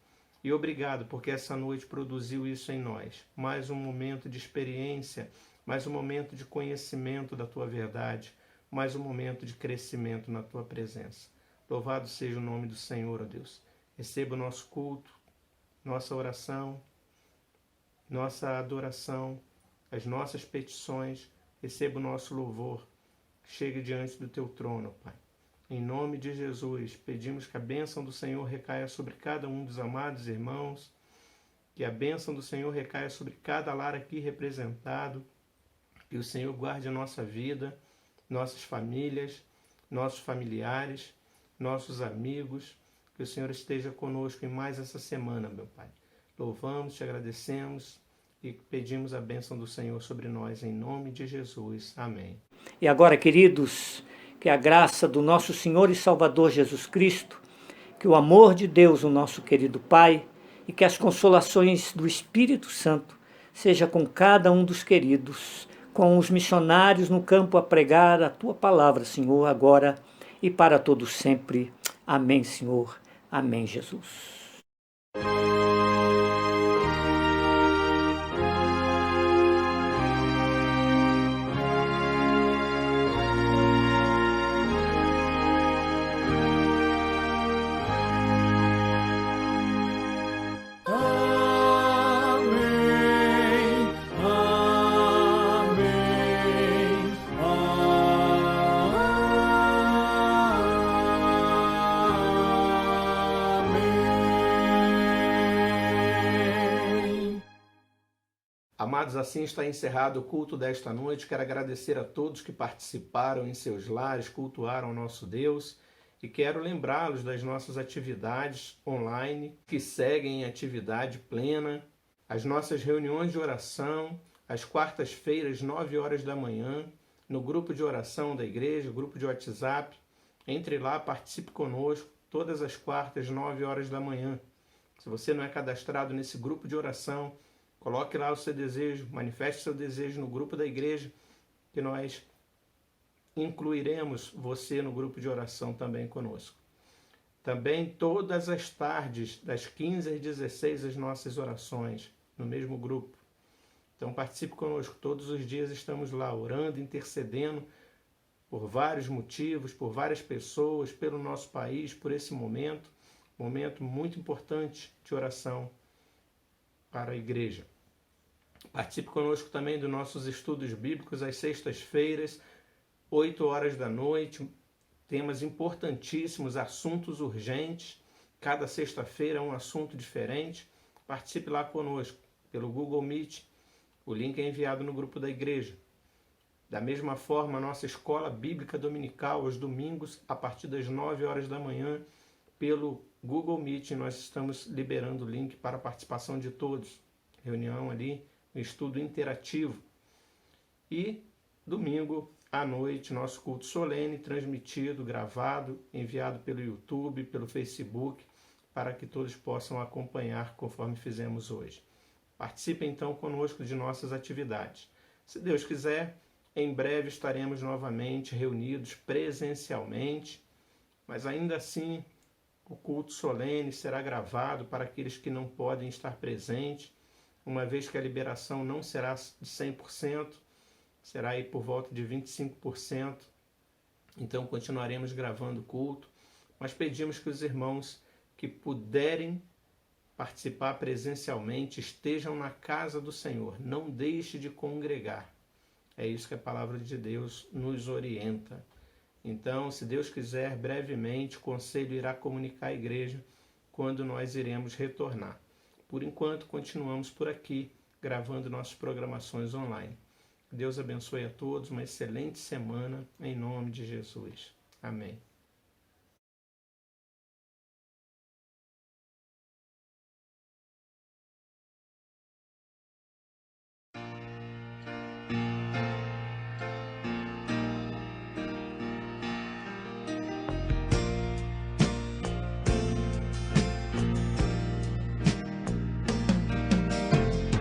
Speaker 1: E obrigado, porque essa noite produziu isso em nós. Mais um momento de experiência, mais um momento de conhecimento da Tua verdade, mais um momento de crescimento na Tua presença. Louvado seja o nome do Senhor, ó Deus. Receba o nosso culto, nossa oração, nossa adoração, as nossas petições. Receba o nosso louvor. Chegue diante do Teu trono, Pai. Em nome de Jesus, pedimos que a bênção do Senhor recaia sobre cada um dos amados irmãos, que a bênção do Senhor recaia sobre cada lar aqui representado, que o Senhor guarde a nossa vida, nossas famílias, nossos familiares, nossos amigos, que o Senhor esteja conosco em mais essa semana, meu Pai. Louvamos, te agradecemos e pedimos a bênção do Senhor sobre nós, em nome de Jesus. Amém.
Speaker 5: E agora, queridos, que a graça do nosso Senhor e Salvador Jesus Cristo, que o amor de Deus, o nosso querido Pai, e que as consolações do Espírito Santo seja com cada um dos queridos, com os missionários no campo a pregar a Tua palavra, Senhor, agora e para todos sempre. Amém, Senhor. Amém, Jesus.
Speaker 1: Amados, assim está encerrado o culto desta noite. Quero agradecer a todos que participaram em seus lares, cultuaram ao nosso Deus. E quero lembrá-los das nossas atividades online, que seguem em atividade plena, as nossas reuniões de oração, às quartas-feiras, 9 horas da manhã, no grupo de oração da igreja, grupo de WhatsApp. Entre lá, participe conosco, todas as quartas, 9 horas da manhã. Se você não é cadastrado nesse grupo de oração, coloque lá o seu desejo, manifeste seu desejo no grupo da igreja, que nós incluiremos você no grupo de oração também conosco. Também todas as tardes, das 15 às 16, as nossas orações, no mesmo grupo. Então participe conosco, todos os dias estamos lá orando, intercedendo por vários motivos, por várias pessoas, pelo nosso país, por esse momento muito importante de oração para a igreja. Participe conosco também dos nossos estudos bíblicos às sextas-feiras, 8 horas da noite, temas importantíssimos, assuntos urgentes. Cada sexta-feira é um assunto diferente. Participe lá conosco pelo Google Meet. O link é enviado no grupo da igreja. Da mesma forma, a nossa escola bíblica dominical, aos domingos, a partir das 9 horas da manhã, pelo Google Meet, nós estamos liberando o link para a participação de todos. Reunião ali, um estudo interativo. E domingo à noite, nosso culto solene, transmitido, gravado, enviado pelo YouTube, pelo Facebook, para que todos possam acompanhar conforme fizemos hoje. Participe então conosco de nossas atividades. Se Deus quiser, em breve estaremos novamente reunidos presencialmente, mas ainda assim o culto solene será gravado para aqueles que não podem estar presentes, uma vez que a liberação não será de 100%, será aí por volta de 25%. Então continuaremos gravando o culto, mas pedimos que os irmãos que puderem participar presencialmente estejam na casa do Senhor, não deixe de congregar. É isso que a palavra de Deus nos orienta. Então, se Deus quiser, brevemente o conselho irá comunicar à igreja quando nós iremos retornar. Por enquanto, continuamos por aqui, gravando nossas programações online. Deus abençoe a todos, uma excelente semana, em nome de Jesus. Amém.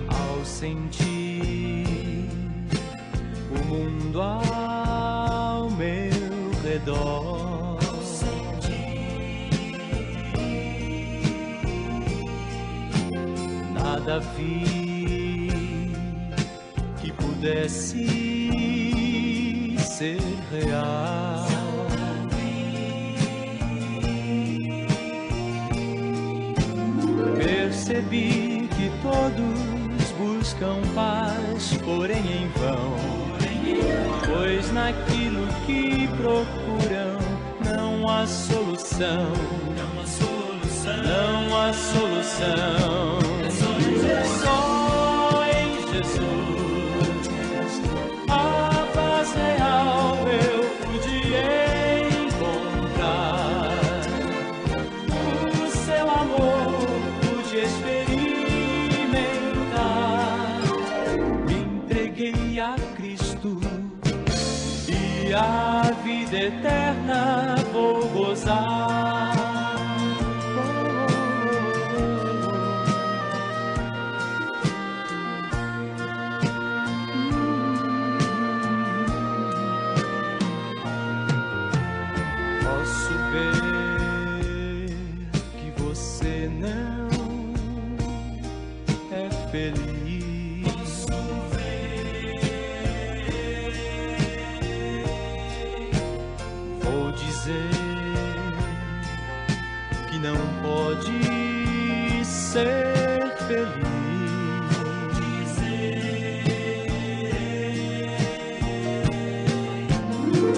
Speaker 2: Ao sentir o mundo ao meu redor, nada vi que pudesse ser real. Percebi que todos buscam paz, porém em vão, pois naquilo que procuram não há solução, não há solução. Só em Jesus a paz real eu pude encontrar, o seu amor pude experimentar. Me entreguei a Cristo e a vida eterna vou gozar. Posso ver que você não é feliz. Posso ver. Vou dizer que não pode ser feliz.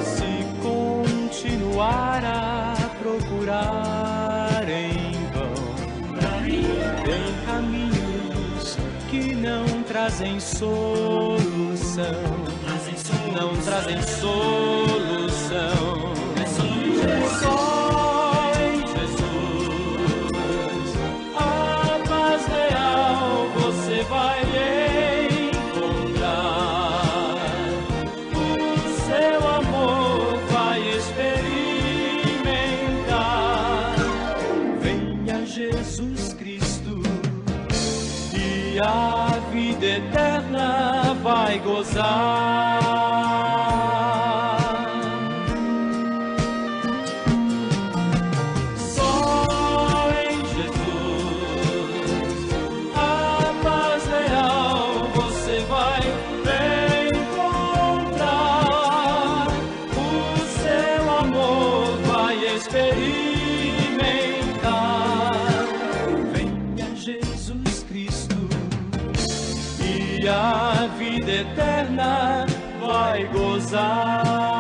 Speaker 2: Se continuar a procurar em vão, tem caminhos que não trazem solução, não trazem solução. Só
Speaker 7: eterna vai gozar. Só em Jesus a paz real você vai encontrar. O seu amor vai experimentar. Venha Jesus Cristo e a vida eterna vai gozar.